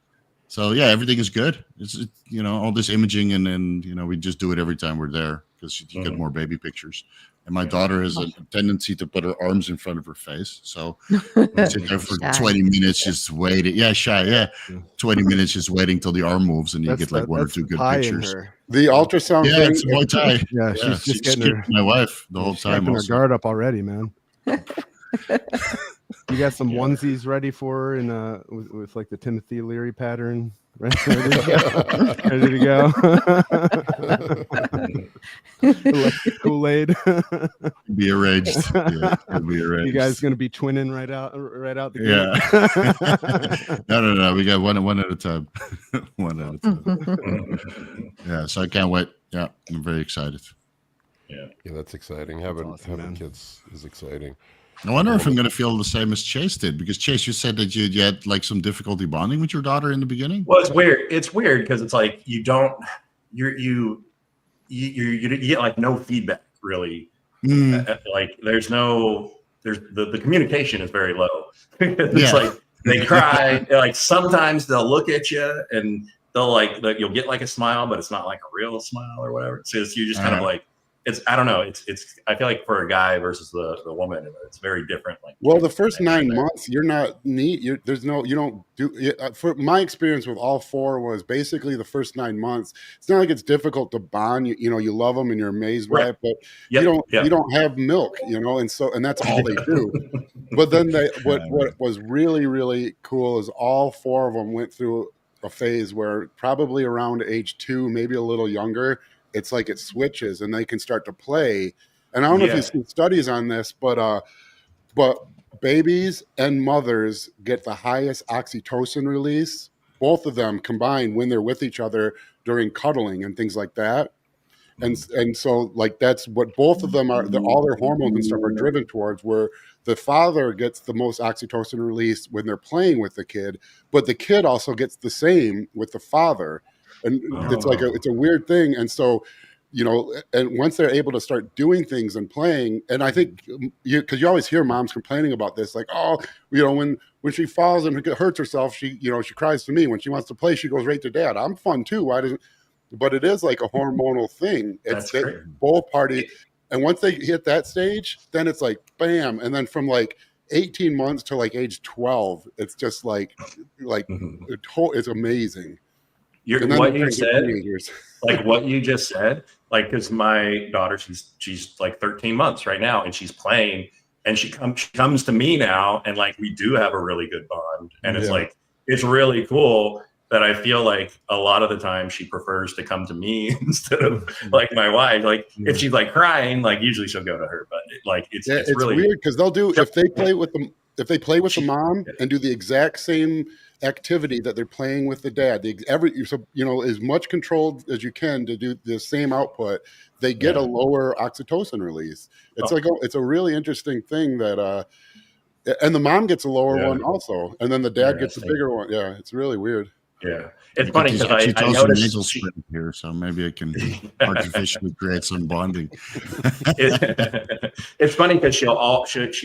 So yeah, everything is good. It's you know, all this imaging, and then you know, we just do it every time we're there because you get Mhm. more baby pictures. And my Yeah. daughter has a tendency to put her arms in front of her face, so we sit there for Shy. 20 minutes just waiting. Yeah, shy. Yeah, Yeah. 20 minutes just waiting till the arm moves, and you get like one or that's two the good pie in pictures. her. The ultrasound Yeah, thing. it's Muay Thai. Yeah, she's Yeah, just she getting skipped her my wife the whole time. strapping her Also. guard up already, man. You got some Yeah. onesies ready for her in with like the Timothy Leary pattern. Ready to go. Ready to go. Kool-Aid. Be arranged. Yeah, it'll be arranged. You guys gonna be twinning right out the Yeah. gate? No. We got one at a time. One at a time. Yeah. So I can't wait. Yeah, I'm very excited. Yeah, that's exciting. Having awesome, man. kids is exciting. I wonder if I'm going to feel the same as Chase did, because Chase, you said that you had like some difficulty bonding with your daughter in the beginning. Well, it's weird. It's weird because it's like you get like no feedback really. Like there's the communication is very low. It's Yeah. like they cry. Like sometimes they'll look at you and they'll you'll get like a smile, but it's not like a real smile or whatever. So you're just kind of like, I don't know. It's I feel like for a guy versus the woman, it's very different. Like, Well, the first 9 there. months, you're not neat. You don't do. For my experience with all four was basically the first 9 months. It's not like it's difficult to bond. You love them and you're amazed by Right. it, but Yep, you don't have milk, and that's all they do. But then what was really, really cool is all four of them went through a phase where probably around age 2, maybe a little younger, it's like it switches and they can start to play. And I don't know if you've seen studies on this, but babies and mothers get the highest oxytocin release, both of them combined, when they're with each other during cuddling and things like that. and so like that's what both of them are. All their hormones and stuff are driven towards. Where the father gets the most oxytocin release when they're playing with the kid, but the kid also gets the same with the father, and it's like it's a weird thing. And so, you know, and once they're able to start doing things and playing, and I think because you always hear moms complaining about this, like, oh, you know, when she falls and hurts herself, she cries to me. When she wants to play, she goes right to dad. I'm fun too. Why doesn't? But it is like a hormonal thing. It's that both parties. And once they hit that stage, then it's like, bam. And then from like 18 months to like age 12, it's just like it's amazing. What you said, like what you just said, like, because my daughter, she's like 13 months right now, and she's playing, and she comes to me now, and like we do have a really good bond, and it's like it's really cool that I feel like a lot of the time she prefers to come to me instead of like my wife. Like if she's like crying, like usually she'll go to her, but it's really weird because they'll do if they play with the mom and do the exact same activity that they're playing with the dad, as much controlled as you can to do the same output, they get a lower oxytocin release. It's it's a really interesting thing that and the mom gets a lower one also, and then the dad gets a bigger one. Yeah, it's really weird. Yeah, it's funny because I noticed here, so maybe I can artificially create some bonding. It's funny because she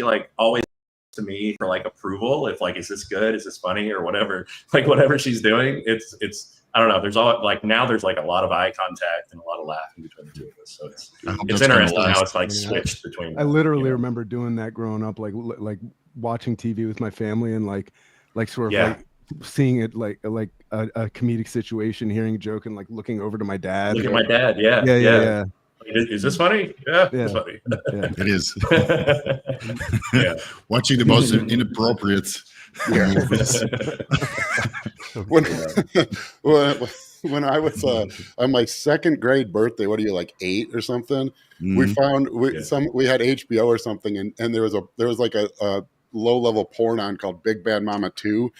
like always to me for like approval. If like, is this good? Is this funny or whatever? Like whatever she's doing, it's I don't know. There's all like now there's like a lot of eye contact and a lot of laughing between the two of us. So it's interesting how it's like switched between. I literally remember doing that growing up, like watching TV with my family and like sort of like seeing it like a comedic situation, hearing a joke and like looking over to my dad. Look at my dad. Yeah. Is this funny? Yeah, it's funny. Yeah. It is. Watching the most inappropriate movies. When I was on my second grade birthday, what are you, like 8 or something? We found we had HBO or something, and there was like a low-level porn on called Big Bad Mama 2,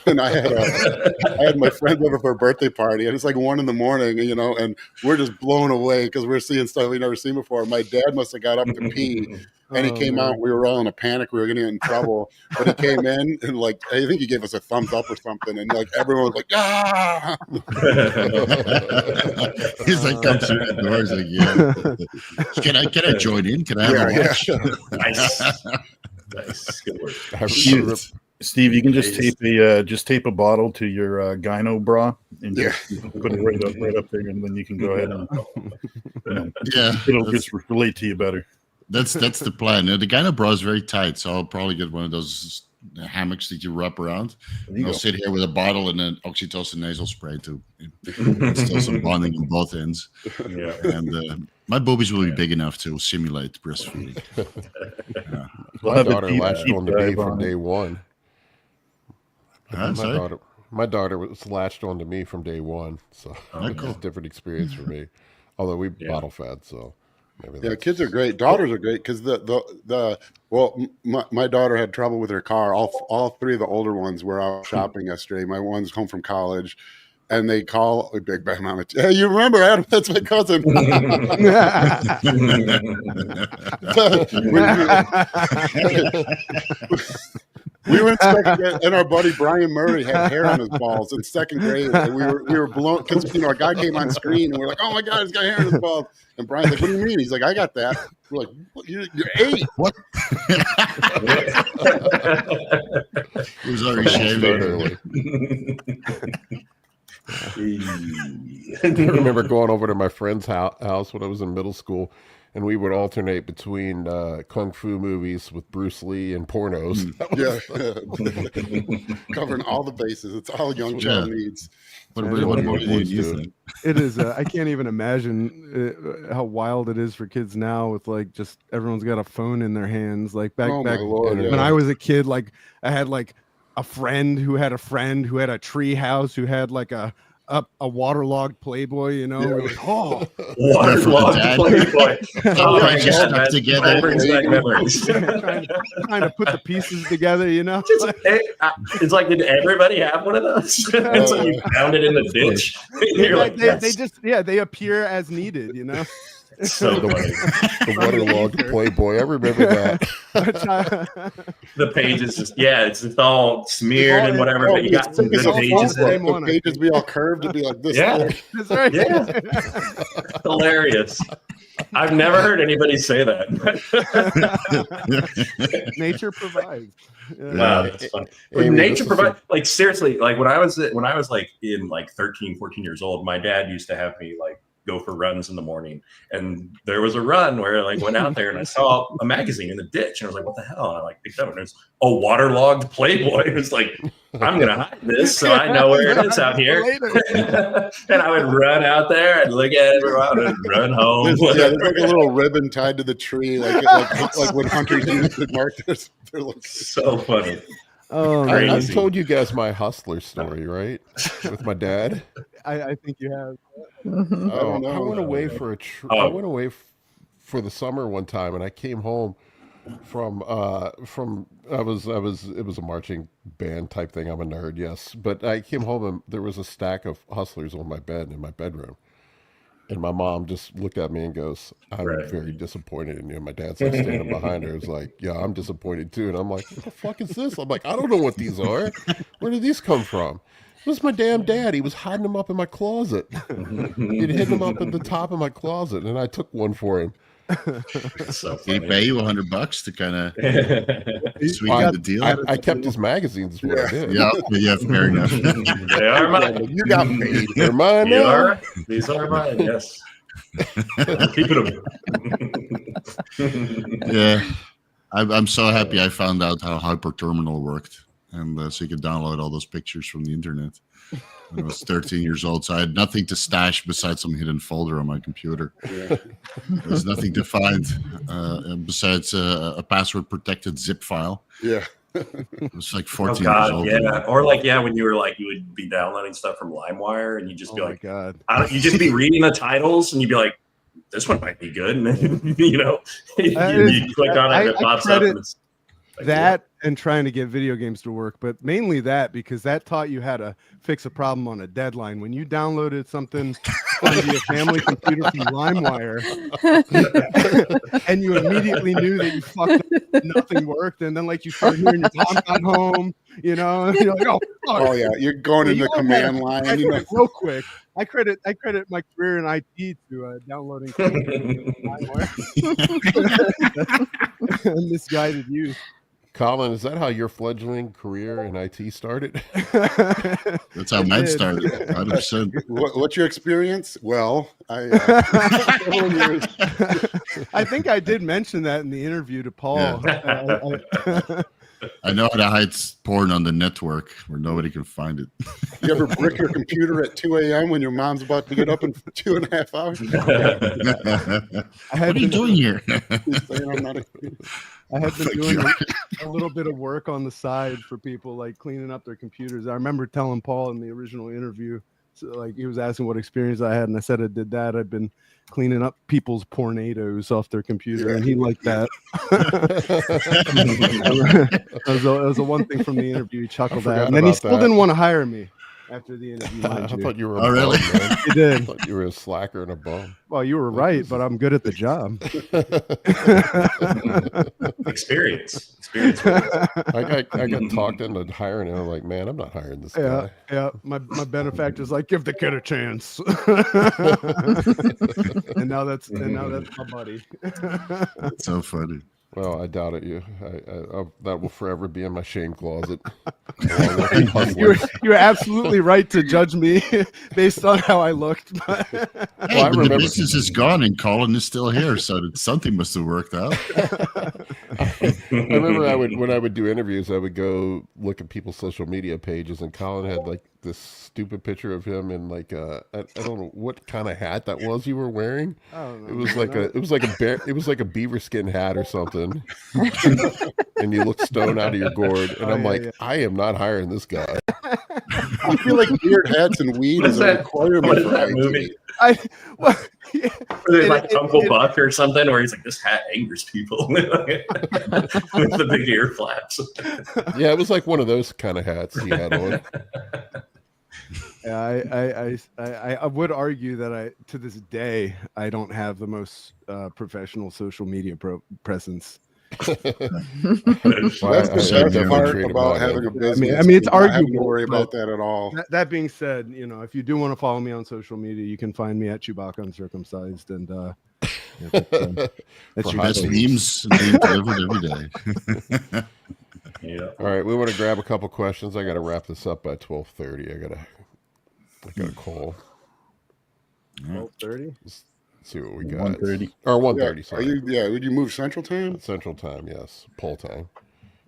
and I had my friend over for a birthday party, and it's like 1 a.m, you know, and we're just blown away because we're seeing stuff we've never seen before. My dad must have got up to pee, and he came out. We were all in a panic. We were getting in trouble, but he came in and like I think he gave us a thumbs up or something, and like everyone was like, ah. He's like, comes through the doors like, can I join in? Can I have a watch? Nice. Nice. Good work. Steve, you can just tape a bottle to your gyno bra and just put it right up there, and then you can go ahead and it'll just relate to you better. That's the plan. The gyno bra is very tight, so I'll probably get one of those hammocks that you wrap around. I'll sit here with a bottle and an oxytocin nasal spray to instill some bonding on both ends. Yeah. And my boobies will be big enough to simulate breastfeeding. My daughter latched on to me from day one. My daughter was latched on to me from day one, so it's a different experience for me. Although we bottle fed, so maybe kids are great. Daughters are great because my daughter had trouble with her car. All 3 of the older ones were out shopping yesterday. My one's home from college. And they call Big Bad Mama. Hey, you remember Adam? That's my cousin. We were in second grade, and our buddy Brian Murray had hair on his balls in second grade. And we were blown because a guy came on screen and we're like, "Oh my God, he's got hair on his balls!" And Brian's like, "What do you mean?" He's like, "I got that." We're like, "You're 8." What? He was already shaving. I remember going over to my friend's house when I was in middle school, and we would alternate between kung fu movies with Bruce Lee and pornos. Covering all the bases. It's all young child needs. What movie do you think? It is. I can't even imagine how wild it is for kids now with like just everyone's got a phone in their hands. Like back when I was a kid, like I had like a friend who had a tree house who had like a a waterlogged Playboy, you know. We're like, oh, Waterlogged Playboy. Oh my Stuck God, together. that brings back memories. trying to put the pieces together, you know. It's like, did everybody have one of those? And so you found it in the ditch. You're like, they appear as needed, you know. so funny. The waterlogged Playboy. I remember that. The pages just it's all smeared and whatever, but you got some good pages. The pages be all curved to be like this. Yeah. That's right. Yeah. Hilarious. I've never heard anybody say that. Nature provides. Wow, that's funny. Nature provides, like, seriously, like when I was like in like 13, 14 years old, my dad used to have me like go for runs in the morning, and there was a run where I like went out there and I saw a magazine in the ditch and I was like, what the hell? And I like picked up and it was a waterlogged Playboy. It was like, I'm gonna hide this so I know where it is out here. And I would run out there and look at everyone and run home. There's like a little ribbon tied to the tree, like when hunters used to mark this. So funny. Oh, I've told you guys my hustler story, right? With my dad. I think you have. I went away for I went away for the summer one time, and I came home from it was a marching band type thing. I'm a nerd, yes, but I came home and there was a stack of hustlers on my bed in my bedroom. And my mom just looked at me and goes, I'm very disappointed in you. And my dad's like standing behind her. It's like, yeah, I'm disappointed too. And I'm like, what the fuck is this? I'm like, I don't know what these are. Where did these come from? This is my damn dad. He was hiding them up in my closet. He'd hidden them up at the top of my closet. And I took one for him. So Did he pay you $100 to kind of sweeten the deal? I kept his magazines is what I did. Yeah, fair enough. They are mine. You got paid. They're mine now. These are mine, yes. Keeping them. Yeah. I'm so happy I found out how Hyperterminal worked. And so you could download all those pictures from the internet. When I was 13 years old, so I had nothing to stash besides some hidden folder on my computer. There's nothing to find besides a password-protected zip file. Yeah. It was like 14 years old. Yeah. Or like, when you were like, you would be downloading stuff from LimeWire and you'd just be like, God. you just be reading the titles and you'd be like, this one might be good. And then, you click on it and it pops up. And it's like, that and trying to get video games to work, but mainly that because that taught you how to fix a problem on a deadline. When you downloaded something onto your family computer from LimeWire and you immediately knew that you fucked up, nothing worked, and then like you started hearing your mom got home, and you're like, oh, fuck. Oh yeah, you're going in the command line. Real quick. I credit my career in IT to downloading LimeWire. Misguided use. Colin, is that how your fledgling career in IT started? That's how mine started. 100%. What's your experience? Well, I think I did mention that in the interview to Paul. Yeah. I know how to hide porn on the network where nobody can find it. You ever brick your computer at 2 a.m. when your mom's about to get up in 2.5 hours? What are you doing here? I had been doing a little bit of work on the side for people, like cleaning up their computers. I remember telling Paul in the original interview, so, like he was asking what experience I had, and I said I did that. I'd been cleaning up people's pornados off their computer, and he liked that. It was a one thing from the interview. He chuckled at, and then he still didn't want to hire me after the interview. I thought you were a bum, really? Man. You did. I thought you were a slacker and a bum. Well, you were right, but I'm good at the job. Experience. I got talked into hiring him. I'm like, man, I'm not hiring this guy. Yeah. My benefactor's like, give the kid a chance. and now that's my buddy. That's so funny. Well, I doubt it. That will forever be in my shame closet. You're absolutely right to judge me based on how I looked. But I remember the business is gone and Colin is still here, so something must have worked out. I remember when I would do interviews, I would go look at people's social media pages, and Colin had like this stupid picture of him in like I don't know what kind of hat that was you were wearing. I don't know. It was like a beaver skin hat or something. And you look stoned out of your gourd, and I'm like, I am not hiring this guy. I feel like beard hats and weed is a requirement What is for that IT. movie? Yeah. Or there's like Uncle Buck or something where he's like, this hat angers people with the big ear flaps. Yeah, it was like one of those kind of hats he had on. Yeah, I would argue that to this day I don't have the most professional social media presence. That's the part about having a business. I mean, it's not having to arguable. worry about that at all. That being said, if you do want to follow me on social media, you can find me at Chewbacca Uncircumcised, and that's your Best memes being delivered every day. Yeah. All right, we want to grab a couple questions. I got to wrap this up by 12:30. I got a call. 12:30. Let's see what we got. 1:30 or 1:30. Sorry. Would you move Central Time? Central Time, yes. Pole time.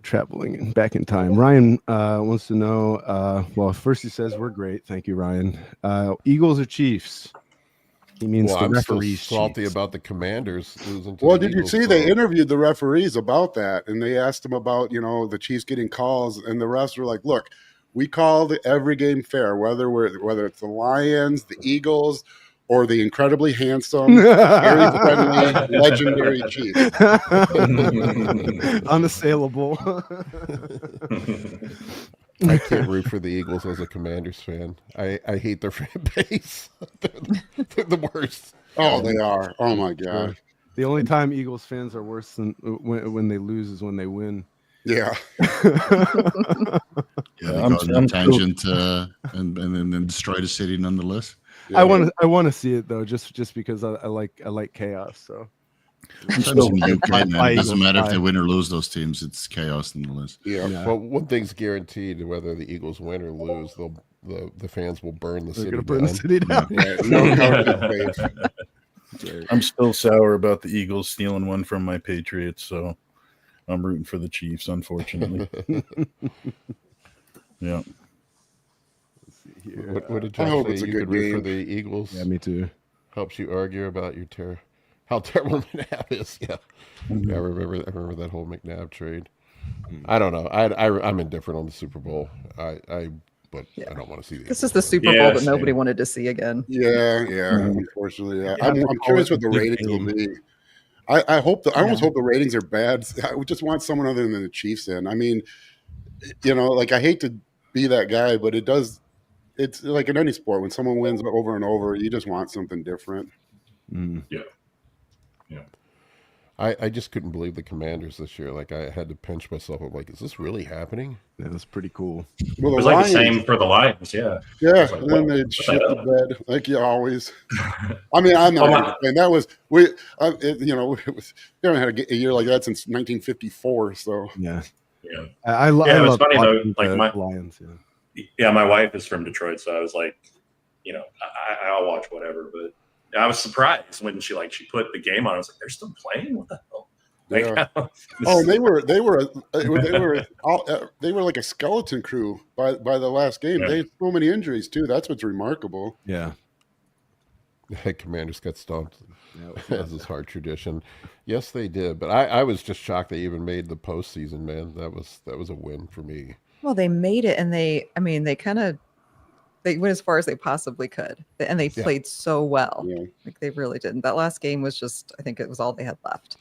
Traveling back in time. Ryan wants to know. Well, first he says we're great. Thank you, Ryan. Eagles or Chiefs? He means the I'm still referees. salty Chiefs. about the Commanders losing to Well, the did you Eagles, see they so- interviewed the referees about that, and they asked them about the Chiefs getting calls, and the refs were like, "Look, we called every game fair, whether it's the Lions, the Eagles, or the incredibly handsome, very friendly, legendary Chiefs." Unassailable. I can't root for the Eagles as a Commanders fan. I hate their fan base. They're the worst. Oh, they are. Oh my god. The only time Eagles fans are worse than when they lose is when they win. Yeah. Yeah, they go on a tangent and then destroy the city nonetheless. Yeah. I want to see it though, just because I like chaos. So Sometimes in the UK, man, it Eagles doesn't matter if fly. they win or lose those teams. It's chaos nonetheless. Yeah. Yeah. Well, one thing's guaranteed: whether the Eagles win or lose, the fans will burn the they're city gonna burn the down. city down. Yeah, no counting faith. I'm still sour about the Eagles stealing one from my Patriots, so I'm rooting for the Chiefs, unfortunately. Yeah. Here. What did I you hope say? it's a You good could root for game. the Eagles? Yeah, me too. Helps you argue about how terrible McNabb is. Yeah, yeah. I remember that whole McNabb trade. I don't know. I'm indifferent on the Super Bowl. But Yeah. I don't want to see the This Eagles. is the Super Yeah, Bowl that same. nobody wanted to see again. Yeah, unfortunately. Yeah. Yeah, I'm they curious call what it the a big ratings will game. be. I almost hope the ratings are bad. I would just want someone other than the Chiefs in. I mean, like I hate to be that guy, but it's like in any sport, when someone wins over and over, you just want something different. I just couldn't believe the Commanders this year. Like I had to pinch myself. I'm like, is this really happening? That was pretty cool. Well, It was the like Lions, the same for the Lions, yeah. yeah, was like, and then what they'd the shit the hell? bed like you always. I mean, I'm not. Oh, even saying that was we haven't had a year like that since 1954. So Yeah, Yeah. I Yeah, it was love funny, though, watching like the my- Lions. Yeah. Yeah, my wife is from Detroit, so I was like, I'll watch whatever. But I was surprised when she put the game on. I was like, they're still playing? What the hell? Yeah. Like, Oh, they were like a skeleton crew by the last game. Yeah. They had so many injuries too. That's what's remarkable. Yeah. The Commanders got stomped, Yeah, as is hard tradition. Yes, they did. But I was just shocked they even made the postseason. Man, that was a win for me. Well, they made it, and they went as far as they possibly could, and they Yeah. played so well. Yeah. Like they really did. And that last game was just, I think it was all they had left.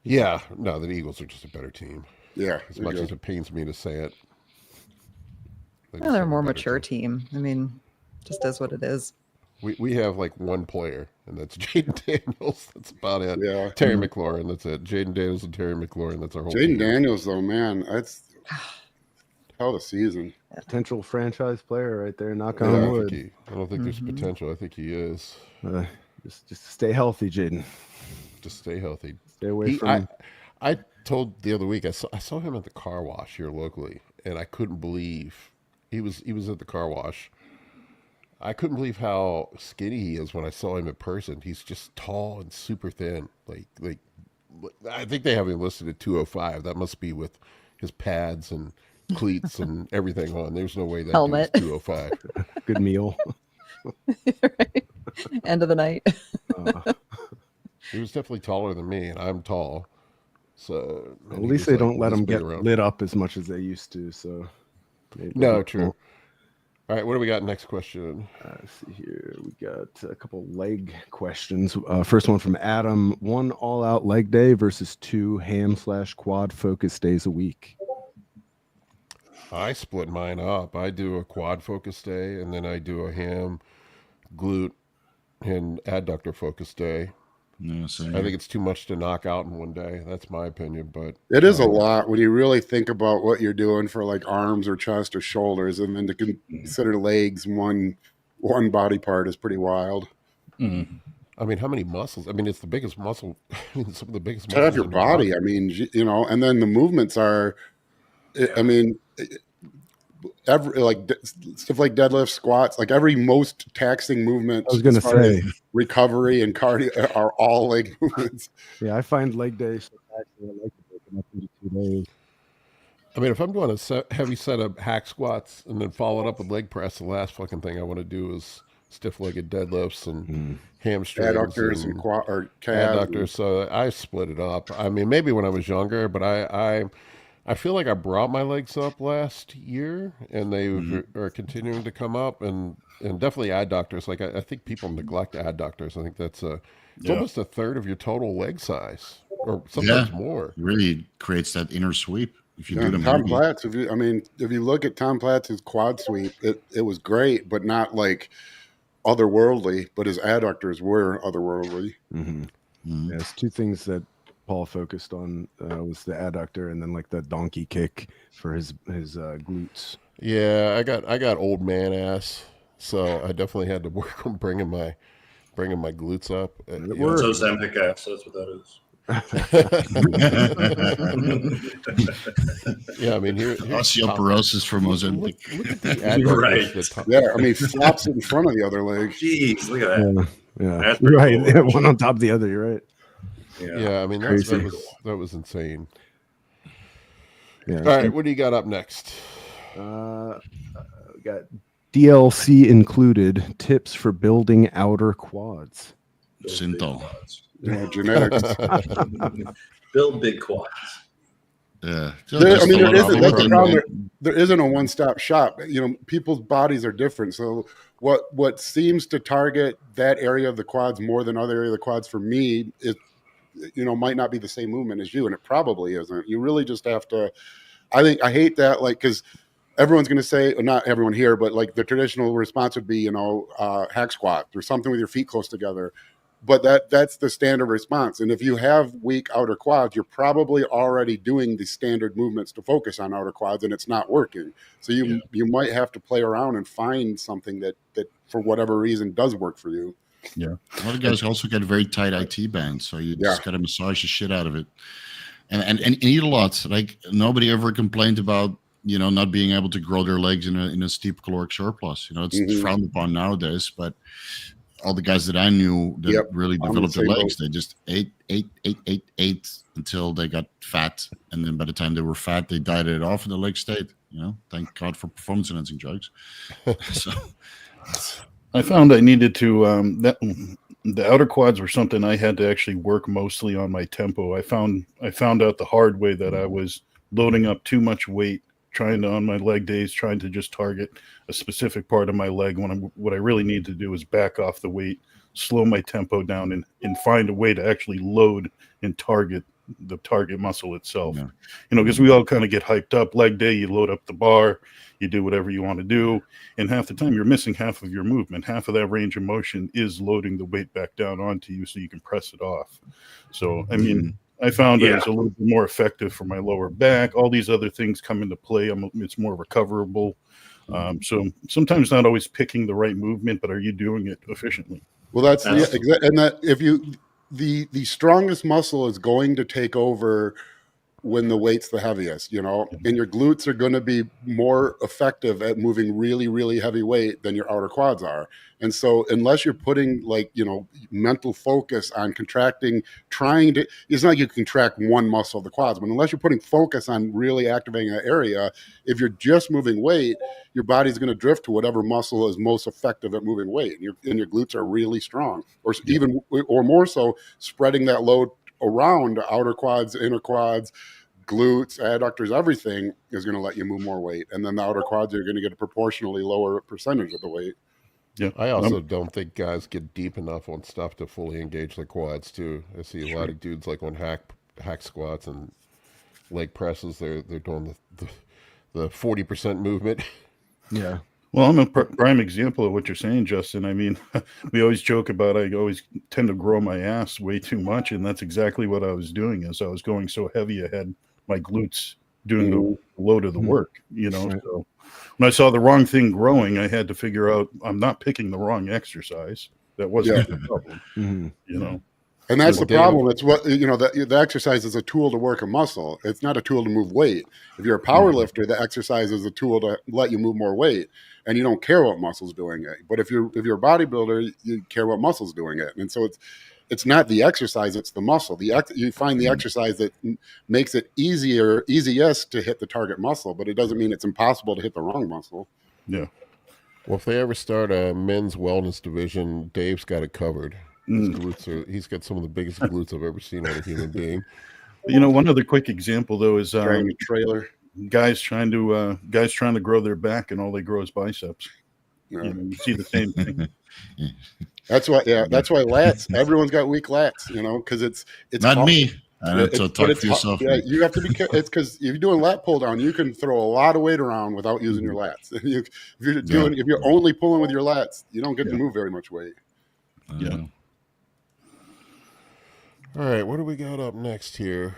Yeah, no, the Eagles are just a better team. Yeah. As much as it pains me to say it. Well, they're a more mature team. I mean, just is what it is. We have like one player, and that's Jaden Daniels. That's about it. Yeah. Terry McLaurin. That's it. Jaden Daniels and Terry McLaurin. That's our whole Jaden team. Daniels, though, man, that's hell of a season. potential franchise player right there. Knock Yeah, on I don't wood. think I don't think there's potential. I think he is. Just stay healthy, Jaden. Just stay healthy. Stay away from. I told the other week I saw him at the car wash here locally, and I couldn't believe he was at the car wash. I couldn't believe how skinny he is when I saw him in person. He's just tall and super thin. Like I think they have him listed at 205. That must be with his pads and cleats and everything on. There's no way that Helmet. dude's 205. Good meal. Right. End of the night. He was definitely taller than me, and I'm tall. So At and he least was, they don't let this them big get around. lit up as much as they used to. So No, true. All right, what do we got next question? Let's see here. We got a couple leg questions. First one from Adam: 1 all-out leg day versus 2 ham/quad focus days a week. I split mine up. I do a quad focus day, and then I do a ham, glute, and adductor focus day. No, so, I think it's too much to knock out in one day. That's my opinion, but It is a lot when you really think about what you're doing for like arms or chest or shoulders, and then to consider legs one body part is pretty wild. I mean, how many muscles? I mean, it's the biggest muscle. Some of the biggest To have muscles your in body, I mean, you know, and then the movements are, I mean, every stuff like deadlift, squats, like every most taxing movement. I was going to as far as say, recovery and cardio are all leg movements. yeah, I find leg days so taxing. I like to break them up into 2 days. I mean, if I'm doing a heavy set of hack squats and then follow it up with leg press, the last fucking thing I want to do is stiff-legged deadlifts and hamstrings, Adductors and quad or calves. adductors. So I split it up. I mean, maybe when I was younger, but I feel like I brought my legs up last year, and they are continuing to come up, and definitely adductors. Like I think people neglect adductors. I think that's it's almost a third of your total leg size, or sometimes more. really creates that inner sweep if you do them. Tom heavy. Platz, if you look at Tom Platz's quad sweep, it was great, but not like otherworldly. But his adductors were otherworldly. Yeah, it's 2 things that Paul focused on was the adductor and then like the donkey kick for his glutes. Yeah, I got old man ass, so I definitely had to work on bringing my glutes up. It You know, So Ozempic ass, that's what that is. yeah, I mean here's Osteoporosis from Ozempic. Look at the adductors Right. that Tom- Yeah, I mean, flops in front of the other leg. Jeez, look at that. Yeah, That's pretty right. cool. Yeah, one on top of the other. You're right. Yeah, I mean Crazy. that was insane. Yeah. All right, what do you got up next? We got DLC included tips for building outer quads. Sinto. Yeah, genetics. Build big quads. Yeah. There isn't. That's the problem. Right? There isn't a one-stop shop. You know, people's bodies are different. So what seems to target that area of the quads more than other area of the quads for me is, you know, might not be the same movement as you, and it probably isn't. You really just have to. I hate that, like, because everyone's going to say, not everyone here, but like the traditional response would be, you know, hack squat or something with your feet close together. But that's the standard response. And if you have weak outer quads, you're probably already doing the standard movements to focus on outer quads, and it's not working. So you might have to play around and find something that for whatever reason does work for you. Yeah. A lot of guys also get very tight IT bands, so you just got to massage the shit out of it. And eat a lot. Like nobody ever complained about, you know, not being able to grow their legs in a steep caloric surplus. You know, it's frowned upon nowadays, but all the guys that I knew that really developed their legs, they just ate until they got fat. And then by the time they were fat, they dieted it off and the legs stayed. You know, thank God for performance enhancing drugs. So I found I needed to the outer quads were something I had to actually work mostly on my tempo. I found out the hard way that I was loading up too much weight, on my leg days, trying to just target a specific part of my leg when what I really need to do is back off the weight, slow my tempo down, and find a way to actually load and target the target muscle itself. Yeah. You know, because we all kind of get hyped up. Leg day, you load up the bar, you do whatever you want to do, and half the time you're missing half of your movement. Half of that range of motion is loading the weight back down onto you so you can press it off. So, I mean, I found it was a little bit more effective for my lower back. All these other things come into play. It's more recoverable. So sometimes not always picking the right movement, but are you doing it efficiently? Well, that's and that if you the strongest muscle is going to take over when the weight's the heaviest, and your glutes are going to be more effective at moving really, really heavy weight than your outer quads are. And so unless you're putting mental focus on contracting, it's not like you contract one muscle of the quads, but unless you're putting focus on really activating that area, if you're just moving weight, your body's going to drift to whatever muscle is most effective at moving weight. And your glutes are really strong, or more so spreading that load around outer quads, inner quads, glutes, adductors, everything is going to let you move more weight. And then the outer quads are going to get a proportionally lower percentage of the weight. Yeah. I also don't think guys get deep enough on stuff to fully engage the quads too. I see a lot of dudes like on hack squats and leg presses, they're doing the 40% movement. Yeah. Well, I'm a prime example of what you're saying, Justin. I mean, we always joke about I always tend to grow my ass way too much, and that's exactly what I was doing. Is I was going so heavy, I had my glutes doing the load of the work. So when I saw the wrong thing growing, I had to figure out I'm not picking the wrong exercise. That wasn't the problem. And that's the problem. It's what the exercise is a tool to work a muscle. It's not a tool to move weight. If you're a power lifter, the exercise is a tool to let you move more weight, and you don't care what muscle's doing it. But if you're a bodybuilder, you care what muscle's doing it. And so it's not the exercise, it's the muscle. You find the exercise that makes it easiest to hit the target muscle, but it doesn't mean it's impossible to hit the wrong muscle. Yeah. Well, if they ever start a men's wellness division, Dave's got it covered. His glutes he's got some of the biggest glutes I've ever seen on a human being. One other quick example though is Carrying a trailer. Guys trying to grow their back and all they grow is biceps. You see the same thing. That's why lats. Everyone's got weak lats, because it's Not hard. me. So talk for yourself. Yeah, you have to be careful. It's because if you're doing lat pull down, you can throw a lot of weight around without using your lats. If you're only pulling with your lats, you don't get to move very much weight. Yeah. All right, what do we got up next here?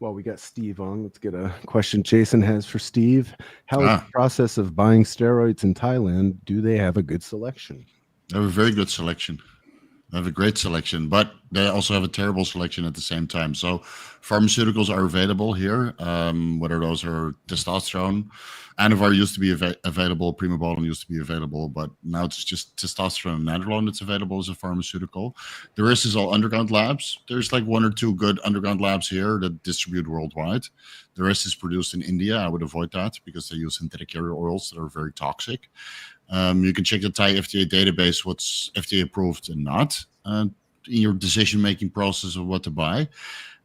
Well, we got Steve on. Let's get a question Jason has for Steve. How is the process of buying steroids in Thailand? Do they have a good selection? They have a very good selection. They have a great selection, but they also have a terrible selection at the same time. So pharmaceuticals are available here, whether those are testosterone. Anavar used to be available, Primobolan used to be available, but now it's just testosterone and Nadrolone that's available as a pharmaceutical. The rest is all underground labs. There's like one or two good underground labs here that distribute worldwide. The rest is produced in India. I would avoid that because they use synthetic carrier oils that are very toxic. You can check the Thai FDA database, what's FDA approved and not, in your decision-making process of what to buy.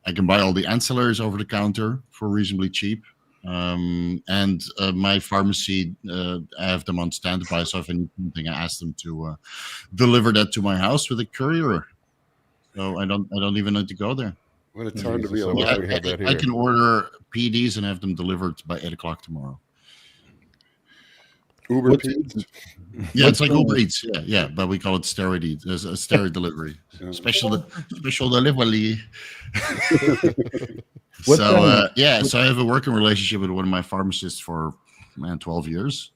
I can buy all the ancillaries over the counter for reasonably cheap. And my pharmacy, I have them on standby. So if anything, I ask them to deliver that to my house with a courier. So I don't even need to go there. What a time to be So alive. we have that here. I can order PDs and have them delivered by 8 o'clock tomorrow. Uber Eats. Yeah, it's like Uber Eats. Yeah, but we call it steroid. There's a steroid delivery. Special delivery. So I have a working relationship with one of my pharmacists for 12 years,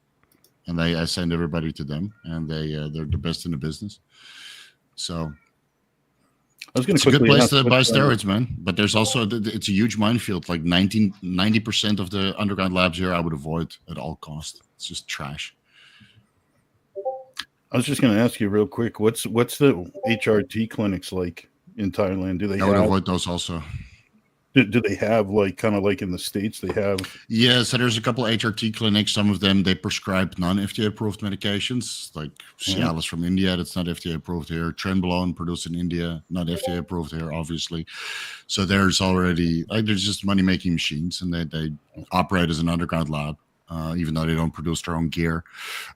and I send everybody to them, and they're the best in the business. So I was going it's a good place to buy steroids, man. But there's also it's a huge minefield. Like 90% of the underground labs here, I would avoid at all costs. It's just trash. I was just going to ask you real quick. What's the HRT clinics like in Thailand? I would avoid those also. Do they have kind of like in the States they have? Yeah, so there's a couple of HRT clinics. Some of them, they prescribe non-FDA approved medications, like Cialis from India, that's not FDA approved here. Trenbolone produced in India, not FDA approved here, obviously. So there's already, there's just money-making machines, and they operate as an underground lab, even though they don't produce their own gear.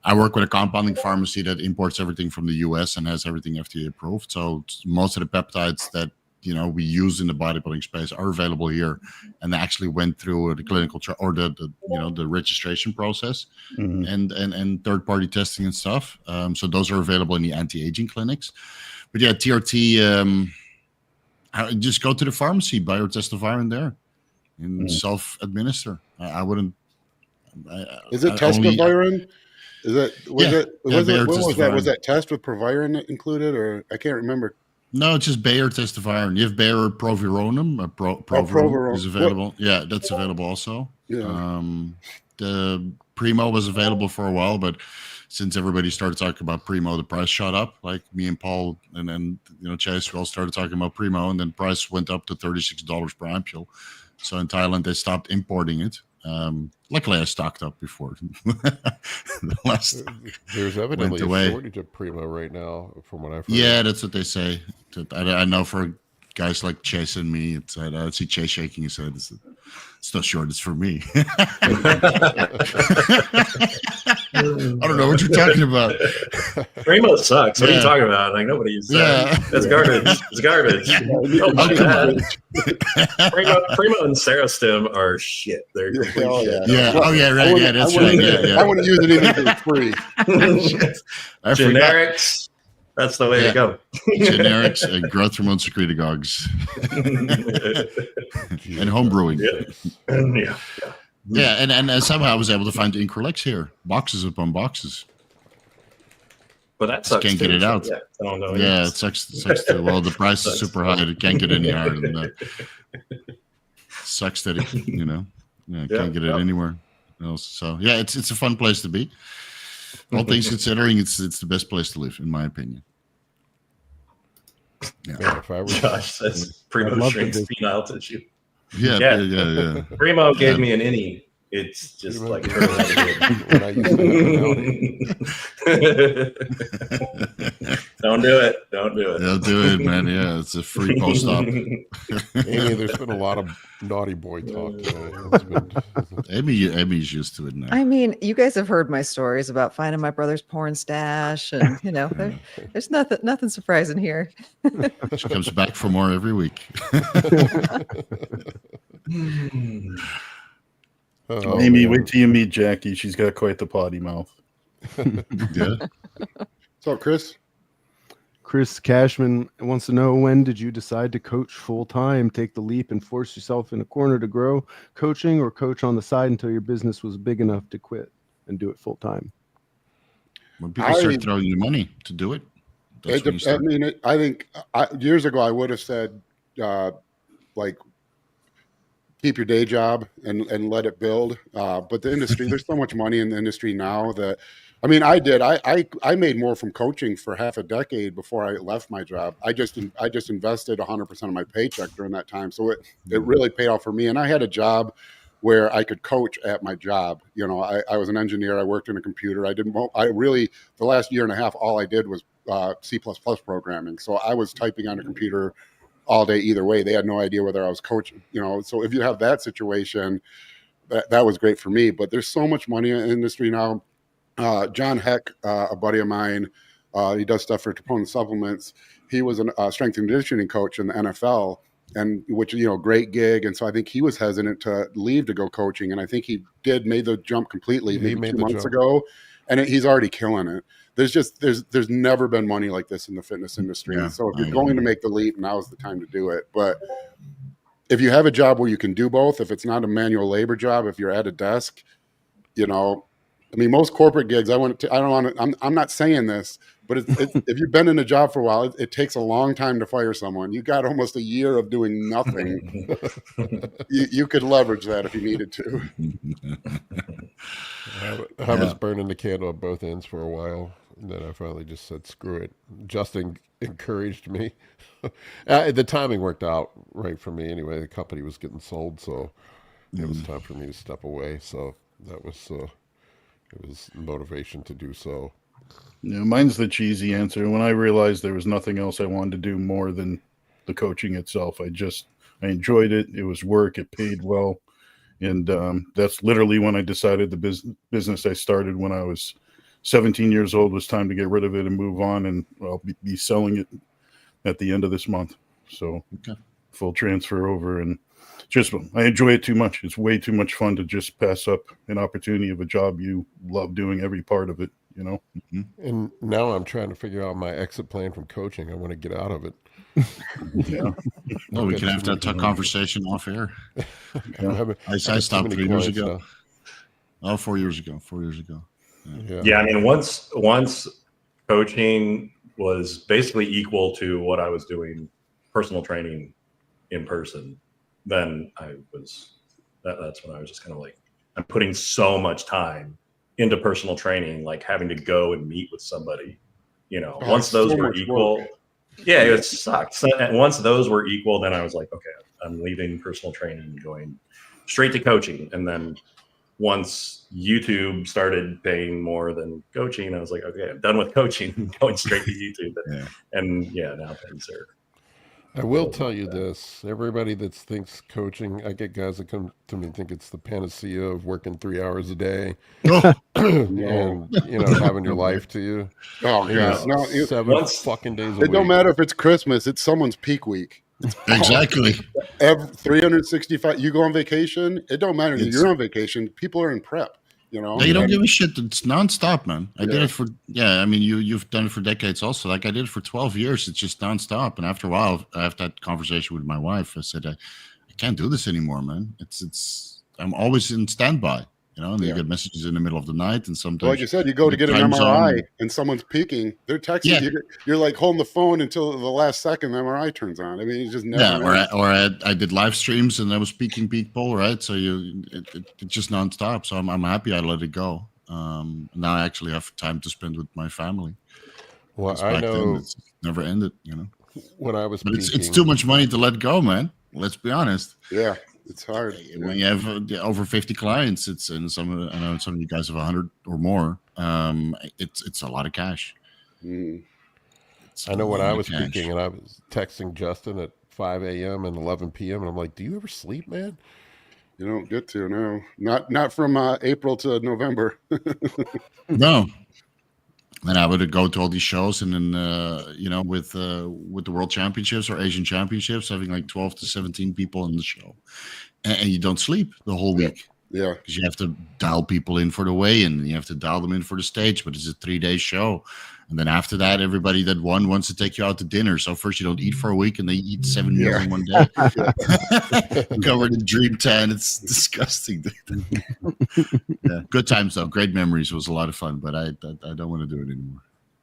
I work with a compounding pharmacy that imports everything from the US and has everything FDA approved. So most of the peptides that we use in the bodybuilding space are available here, and they actually went through the clinical the registration process and third-party testing and stuff. So those are available in the anti-aging clinics. But yeah, TRT, just go to the pharmacy, buy your testoviron there, and self-administer. I wouldn't. Is it testoviron? What was that? Was that test with Proviron included, or I can't remember? No, it's just Bayer test of iron. You have Bayer Provironum. Proviron is available. Yeah, that's available also. Yeah. The Primo was available for a while, but since everybody started talking about Primo, the price shot up. Like me and Paul, and then Chase, we all started talking about Primo, and then price went up to $36 per ampule. So in Thailand, they stopped importing it. Luckily, I stocked up before. There's evidently a shortage of Primo right now, from what I've heard. Yeah, that's what they say. I know for guys like Chase and me, I see Chase shaking his head. It's no shortage for me. I don't know what you're talking about. Primo sucks. What are you talking about? Like, nobody's. That's garbage. It's garbage. Don't buy that. Primo and Serostim are shit. They're complete shit. Yeah. Oh yeah. Right. Yeah. That's right. Yeah. I wouldn't use it even for free. Generics. That's the way to go. Generics and growth hormone secretagogues and home brewing. Yeah, and somehow I was able to find Increlex here, boxes upon boxes. But that sucks. Can't get it out. Yeah, I don't know. Yeah, it sucks too. Well, the price is super high. It can't get any higher than that. Sucks that it, can't get it anywhere else. So yeah, it's a fun place to be. All things considering, it's the best place to live, in my opinion. Yeah, if I were Josh says Primo shrinks penile tissue. Yeah. Primo gave me an innie. It's just like when I used to don't do it. Don't do it. Don't do it, man. Yeah, it's a free post-op. Amy, there's been a lot of naughty boy talk. Amy's used to it now. I mean, you guys have heard my stories about finding my brother's porn stash, and there's nothing surprising here. She comes back for more every week. Amy, wait till you meet Jackie. She's got quite the potty mouth. Yeah. So, Chris Cashman wants to know, when did you decide to coach full time, take the leap, and force yourself in a corner to grow coaching, or coach on the side until your business was big enough to quit and do it full time? When people start throwing you money to do it, I think years ago I would have said, keep your day job and let it build. But the industry, there's so much money in the industry now that, I made more from coaching for half a decade before I left my job. I just invested 100% of my paycheck during that time. So it really paid off for me. And I had a job where I could coach at my job. I was an engineer. I worked in a computer. The last year and a half, all I did was C++ programming. So I was typing on a computer all day either way. They had no idea whether I was coaching, so if you have that situation, that was great for me. But there's so much money in the industry now. John Heck, a buddy of mine, he does stuff for Troponin Supplements. He was a strength and conditioning coach in the NFL, and which, great gig. And so I think he was hesitant to leave to go coaching. And I think he made the jump completely maybe 2 months ago, and he's already killing it. There's never been money like this in the fitness industry. Yeah, so if you're going to make the leap, now's the time to do it. But if you have a job where you can do both, if it's not a manual labor job, if you're at a desk, most corporate gigs, I'm not saying this, but if you've been in a job for a while, it takes a long time to fire someone. You got almost a year of doing nothing. you could leverage that if you needed to. I was burning the candle at both ends for a while. And then I finally just said, screw it. Justin encouraged me. The timing worked out right for me anyway. The company was getting sold, so it was time for me to step away. So that was it was motivation to do so. Yeah, mine's the cheesy answer. When I realized there was nothing else I wanted to do more than the coaching itself, I enjoyed it. It was work. It paid well. And that's literally when I decided the business I started when I was 17 years old was time to get rid of it and move on. And I'll be selling it at the end of this month. So full transfer over. And I enjoy it too much. It's way too much fun to just pass up an opportunity of a job you love doing every part of it, And now I'm trying to figure out my exit plan from coaching. I want to get out of it. Yeah. Well, we can have that conversation off air. I stopped 3 years ago. Oh, 4 years ago. 4 years ago. Yeah. Once coaching was basically equal to what I was doing personal training in person, then I was, that's when I was just kind of like, I'm putting so much time into personal training, like having to go and meet with somebody, you know, once those so were much equal, work. yeah, it sucked. So, and once those were equal, then I was like, okay, I'm leaving personal training and going straight to coaching. And then once YouTube started paying more than coaching, I was like, okay, I'm done with coaching, going straight to YouTube. Yeah. And yeah, now things are. I will tell you this. Everybody that thinks coaching, I get guys that come to me and think it's the panacea of working 3 hours a day Oh, and, you know, having your life to you. Oh You god, know, no! 7 fucking days a week. It don't matter if it's Christmas; it's someone's peak week. Exactly. Every 365. You go on vacation. It don't matter that It's- you're on vacation. People are in prep. You know, No, you don't give a shit. It's nonstop, man. I did Yeah. it for I mean, you've done it for decades also. Like I did it for 12 years. It's just nonstop. And after a while, I have that conversation with my wife. I said, I can't do this anymore, man. I'm always in standby. You know, and then you Yeah. get messages in the middle of the night, and sometimes like you said, you go to the get an time MRI zone- and someone's peaking. They're texting Yeah. you. You're like holding the phone until the last second the MRI turns on. I mean, it's just never. Yeah, ends. I did live streams and I was speaking people, right? So it's just nonstop. So I'm happy I let it go. Now I actually have time to spend with my family. Well, 'Cause I back then know it's never ended, you know. when I was But it's peaking, too much money to let go, man. Let's be honest. Yeah, it's hard. When you have over 50 clients, I know some of you guys have 100 or more. It's a lot of cash. Mm. It's I know a when lot I of was cash. peaking and I was texting Justin at 5 a.m. and 11 p.m. and I'm like, do you ever sleep, man? You don't get to no, not from April to November. No. And I would go to all these shows, and then you know, with the World Championships or Asian Championships, having like 12 to 17 people in the show, and you don't sleep the whole week Yeah, because you have to dial people in for the weigh-in, and you have to dial them in for the stage. But it's a 3-day show, and then after that, everybody that won wants to take you out to dinner. So first you don't eat for a week, and they eat 7 meals in one day, covered in dream tan. It's disgusting. Yeah, good times though, great memories. It was a lot of fun, but I don't want to do it anymore.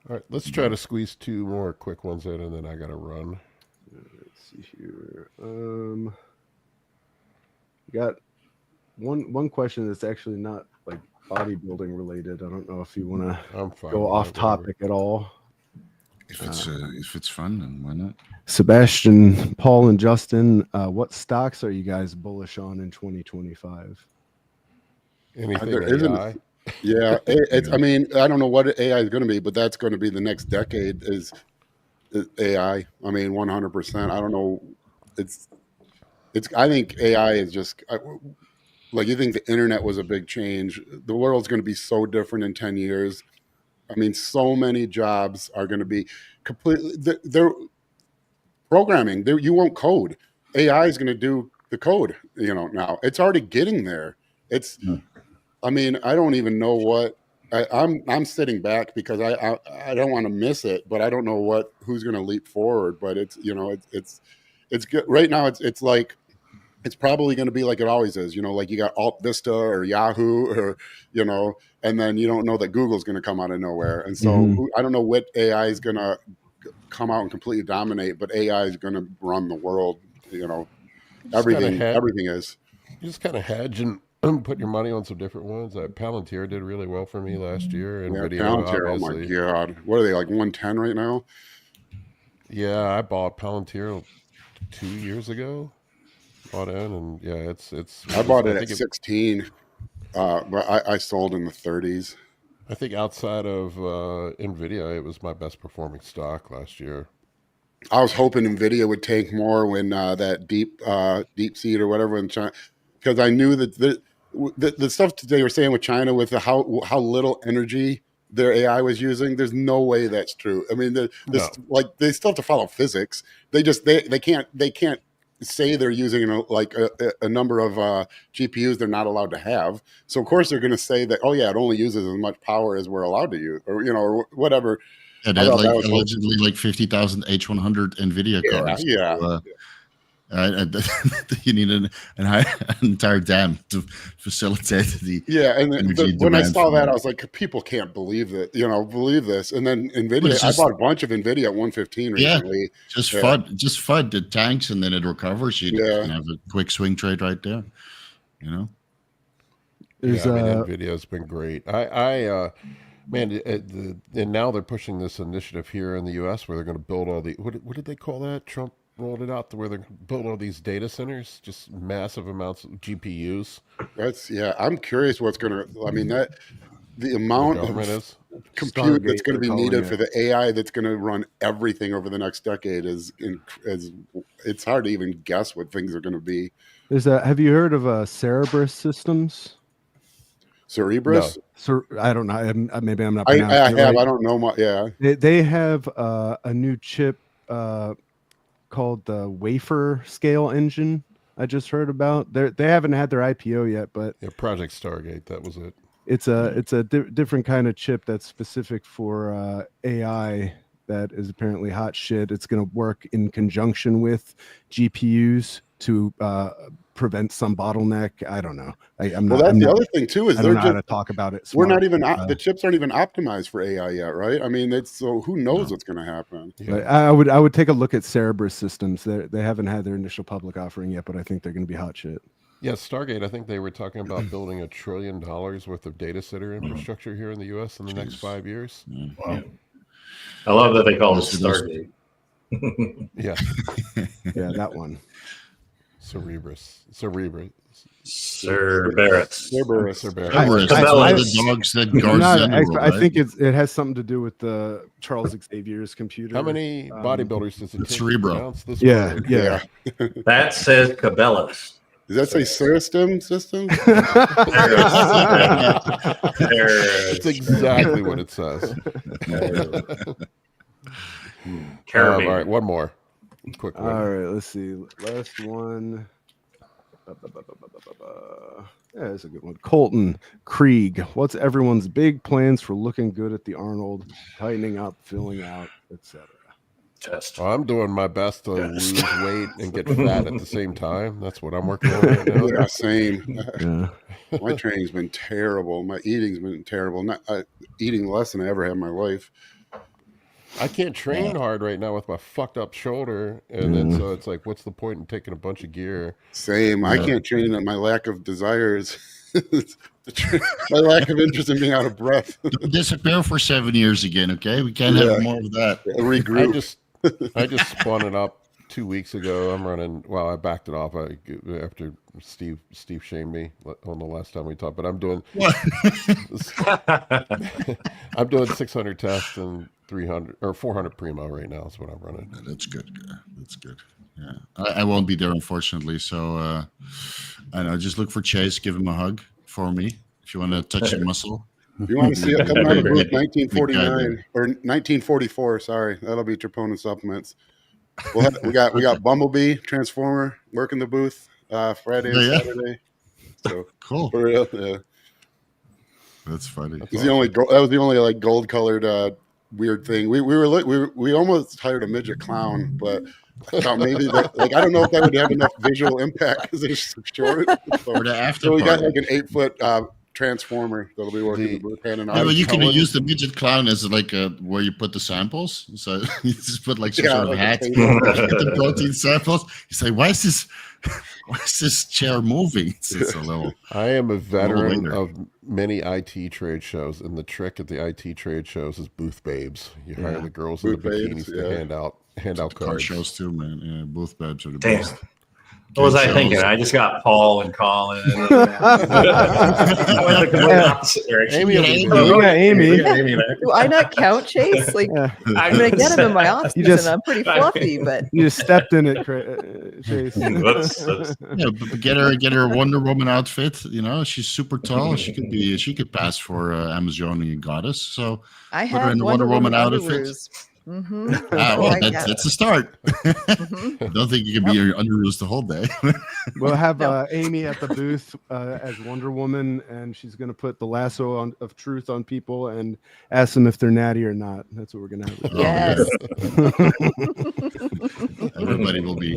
All right, let's try to squeeze 2 more quick ones in and then I got to run. Let's see here. Got one question that's actually not like bodybuilding related. I don't know if you want to I'm fine. go with off that, whatever. topic at all. If it's fun, then why not? Sebastian, Paul, and Justin, what stocks are you guys bullish on in 2025? Anything There isn't- AI? yeah. I mean, I don't know what AI is going to be, but that's going to be the next decade is AI. I mean, 100%. I don't know. I think AI is just like, you think the internet was a big change. The world's going to be so different in 10 years. I mean, so many jobs are going to be completely, they're programming. You won't code. AI is going to do the code, you know, now. It's already getting there. I mean, I don't even know what I'm sitting back because I don't want to miss it, but I don't know who's going to leap forward. But it's, you know, it's good right now. It's like, it's probably going to be like it always is, you know, like you got Alt Vista or Yahoo or, you know, and then you don't know that Google's going to come out of nowhere. And so I don't know what AI is going to come out and completely dominate, but AI is going to run the world, you know, everything is. You just kind of hedge and put your money on some different ones. Palantir did really well for me last year. And Yeah, video, Palantir, obviously. oh my God. What are they, like 110 right now? Yeah, I bought Palantir 2 years ago. Bought in, and yeah, it's. I bought it at 16, but I sold in the 30s. I think outside of Nvidia, it was my best performing stock last year. I was hoping Nvidia would take more when that deep seed or whatever in China, because I knew that the stuff that they were saying with China with how little energy their AI was using. There's no way that's true. I mean, like they still have to follow physics. They can't say they're using a number of GPUs they're not allowed to have. So of course they're going to say that, oh yeah, it only uses as much power as we're allowed to use, or you know, or whatever. Yeah, they had like allegedly like 50,000 H100 NVIDIA cards. Yeah. So, You need an entire dam to facilitate the energy when I demand saw from that, it. I was like, people can't believe that, believe this. And then But NVIDIA, it's I just- bought a bunch of NVIDIA at 115 recently. Just Yeah. FUD the tanks, and then it recovers. You Yeah. can have a quick swing trade right there. There's Yeah, I mean, NVIDIA's been great. And now they're pushing this initiative here in the U.S. where they're going to build all the what did they call that? Trump rolled it out to where they're building all these data centers, just massive amounts of GPUs. I'm curious what's going to. I mean, that the amount The government of is. compute that's Stargate, going to be they're needed calling for the AI that's going to run everything over the next decade is it's hard to even guess what things are going to be. have you heard of Cerebrus Systems? Cerebrus? I don't know. Maybe I'm not. I pronouncing have. it right. I don't know. Yeah. They have a new chip called the wafer scale engine. I just heard about. They haven't had their IPO yet, but Yeah, Project Stargate. That was it. it's a different kind of chip that's specific for AI. That is apparently hot shit. It's going to work in conjunction with GPUs to prevent some bottleneck. I don't know. Other thing too is I don't know how to talk about it. We're not smart, even but, the chips aren't even optimized for AI yet, right? I mean, so who knows what's going to happen? But I would take a look at Cerebrus Systems. They haven't had their initial public offering yet, but I think they're going to be hot shit. Yeah, Stargate. I think they were talking about building $1 trillion worth of data center infrastructure here in the U.S. in the next 5 years. Wow. I love that they call it Stargate. Yeah, Yeah, that one. Cerberus. Cerberus. Cerberus. Everest. One of the dogs that I'm guards not the an expert. underworld, I think it has something to do with the Charles Xavier's computer. How many bodybuilders does it take to Cerebro. pronounce this Yeah, word? yeah. That says Cabela's. Does that say System? That's exactly what it says. Caribbean. All right, one more. Quick one. All right, let's see. Last one. Yeah, that's a good one. Colton Krieg. What's everyone's big plans for looking good at the Arnold, tightening up, filling out, etc.? Test. Well, I'm doing my best to lose weight and get fat at the same time. That's what I'm working on right now. Yeah, same. Yeah. My training's been terrible. My eating's been terrible. Not eating less than I ever had in my life. I can't train hard right now with my fucked up shoulder, and then so it's like, what's the point in taking a bunch of gear? Same. I can't train at my lack of desires. My lack of interest in being out of breath. Don't disappear for 7 years again, okay? We can't have more of that. Regroup. I just spun it up 2 weeks ago. I'm running. Well, I backed it off after Steve shamed me on the last time we talked. But I'm doing. I'm doing 600 tests and 300 or 400 primo right now. Is what I'm running. That's good. That's good. Yeah, I won't be there unfortunately. So I know. Just look for Chase. Give him a hug for me if you want to touch your muscle. If you want to see it coming out of the booth, 1949 or 1944. Sorry, that'll be troponin supplements. We got Bumblebee Transformer working the booth Friday and Saturday. So cool. For real, yeah. That's funny. That was the only like gold colored weird thing. We almost hired a midget clown, but I thought maybe that, like I don't know if that would have enough visual impact because it's so short. So we got like an 8-foot Transformer that'll be working the booth hand and but you can use the midget clown as like where you put the samples. So you just put like some sort of hat, get the protein samples. You say, why is this chair moving? It's a little. I am a veteran of many IT trade shows, and the trick at the IT trade shows is booth babes. You hire the girls in the bikinis to hand out cards. Car shows too, man. Yeah, booth babes are the Damn. best. What was I thinking? I just got Paul and Colin. I went the opposite direction. Amy. Do I not count, Chase? Like I'm gonna get him in my office, and I'm pretty fluffy, but you just stepped in it, Chase. But get her a Wonder Woman outfit. You know, she's super tall. She could pass for Amazonian goddess. So I put her have in the Wonder Woman outfit. That's a start. I don't think you can be underoos the whole day. We'll have Amy at the booth as Wonder Woman, and she's going to put the lasso of truth on people and ask them if they're natty or not. That's what we're going to have. Yes. Everybody will be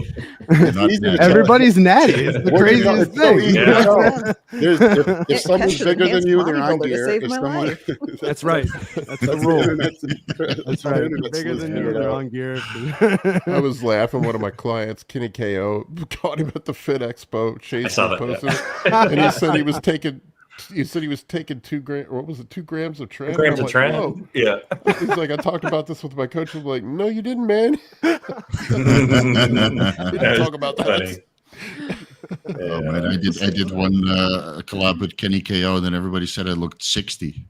not Easy to natty. tell. Everybody's natty. It's the Well, you know, craziest it's so easy thing. to Yeah. tell. If Yeah, someone's catch an bigger than enhanced you, they're on bodybuilder to gear. save If my someone, life. That's right. That's the rule. That's right. internet Bigger than sleuth you, figured they're out. on gear. I was laughing. One of my clients, Kenny KO, caught him at the Fit Expo. Chase saw that, posted yeah. it, and he said he was taking. He said he was taking 2 grams. What was it? 2 grams of tren. Grams I'm of like, tren. "Whoa." Yeah. He's like, I talked about this with my coach. I'm like, no, you didn't, man. Yeah, We didn't talk it's about that. funny. Oh man, I did one collab with Kenny KO, and then everybody said I looked 60.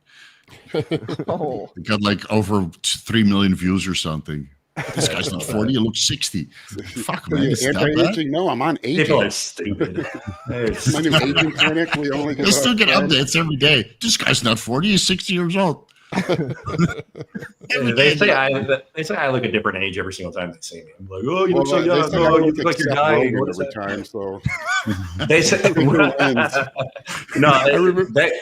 Oh, It got like over 3 million views or something. This guy's not 40, he looks 60. Fuck, man, it's that bad. Anti-aging? No, I'm on People aging. are stupid. My new aging clinic. We only I still get about 10. updates every day. This guy's not 40, he's 60 years old. They say I look a different age every single time they see me. I'm like, oh, you Well, look so they young. say I Oh, you look look like you're Seth dying. Rogen What is every that? time. So They say remember-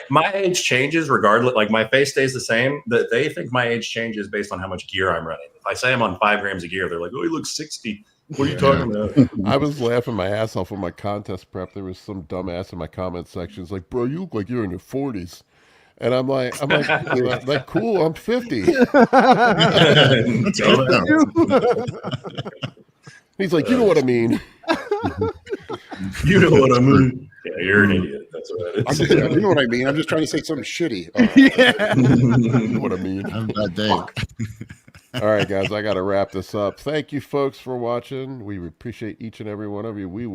my age changes regardless. Like my face stays the same. That they think my age changes based on how much gear I'm running. If I say I'm on 5 grams of gear, they're like, oh, you look 60. What are you talking about? I was laughing my ass off on my contest prep. There was some dumbass in my comment section. It's like, bro, you look like you're in your 40s. And I'm like, like cool, I'm 50. That's good, though. He's like, you know what I mean. You know what I mean? Yeah, you're an idiot. That's what it is. you know what I mean. I'm just trying to say something shitty. Yeah. You know what I mean. Have a bad day. All right, guys, I got to wrap this up. Thank you, folks, for watching. We appreciate each and every one of you. We will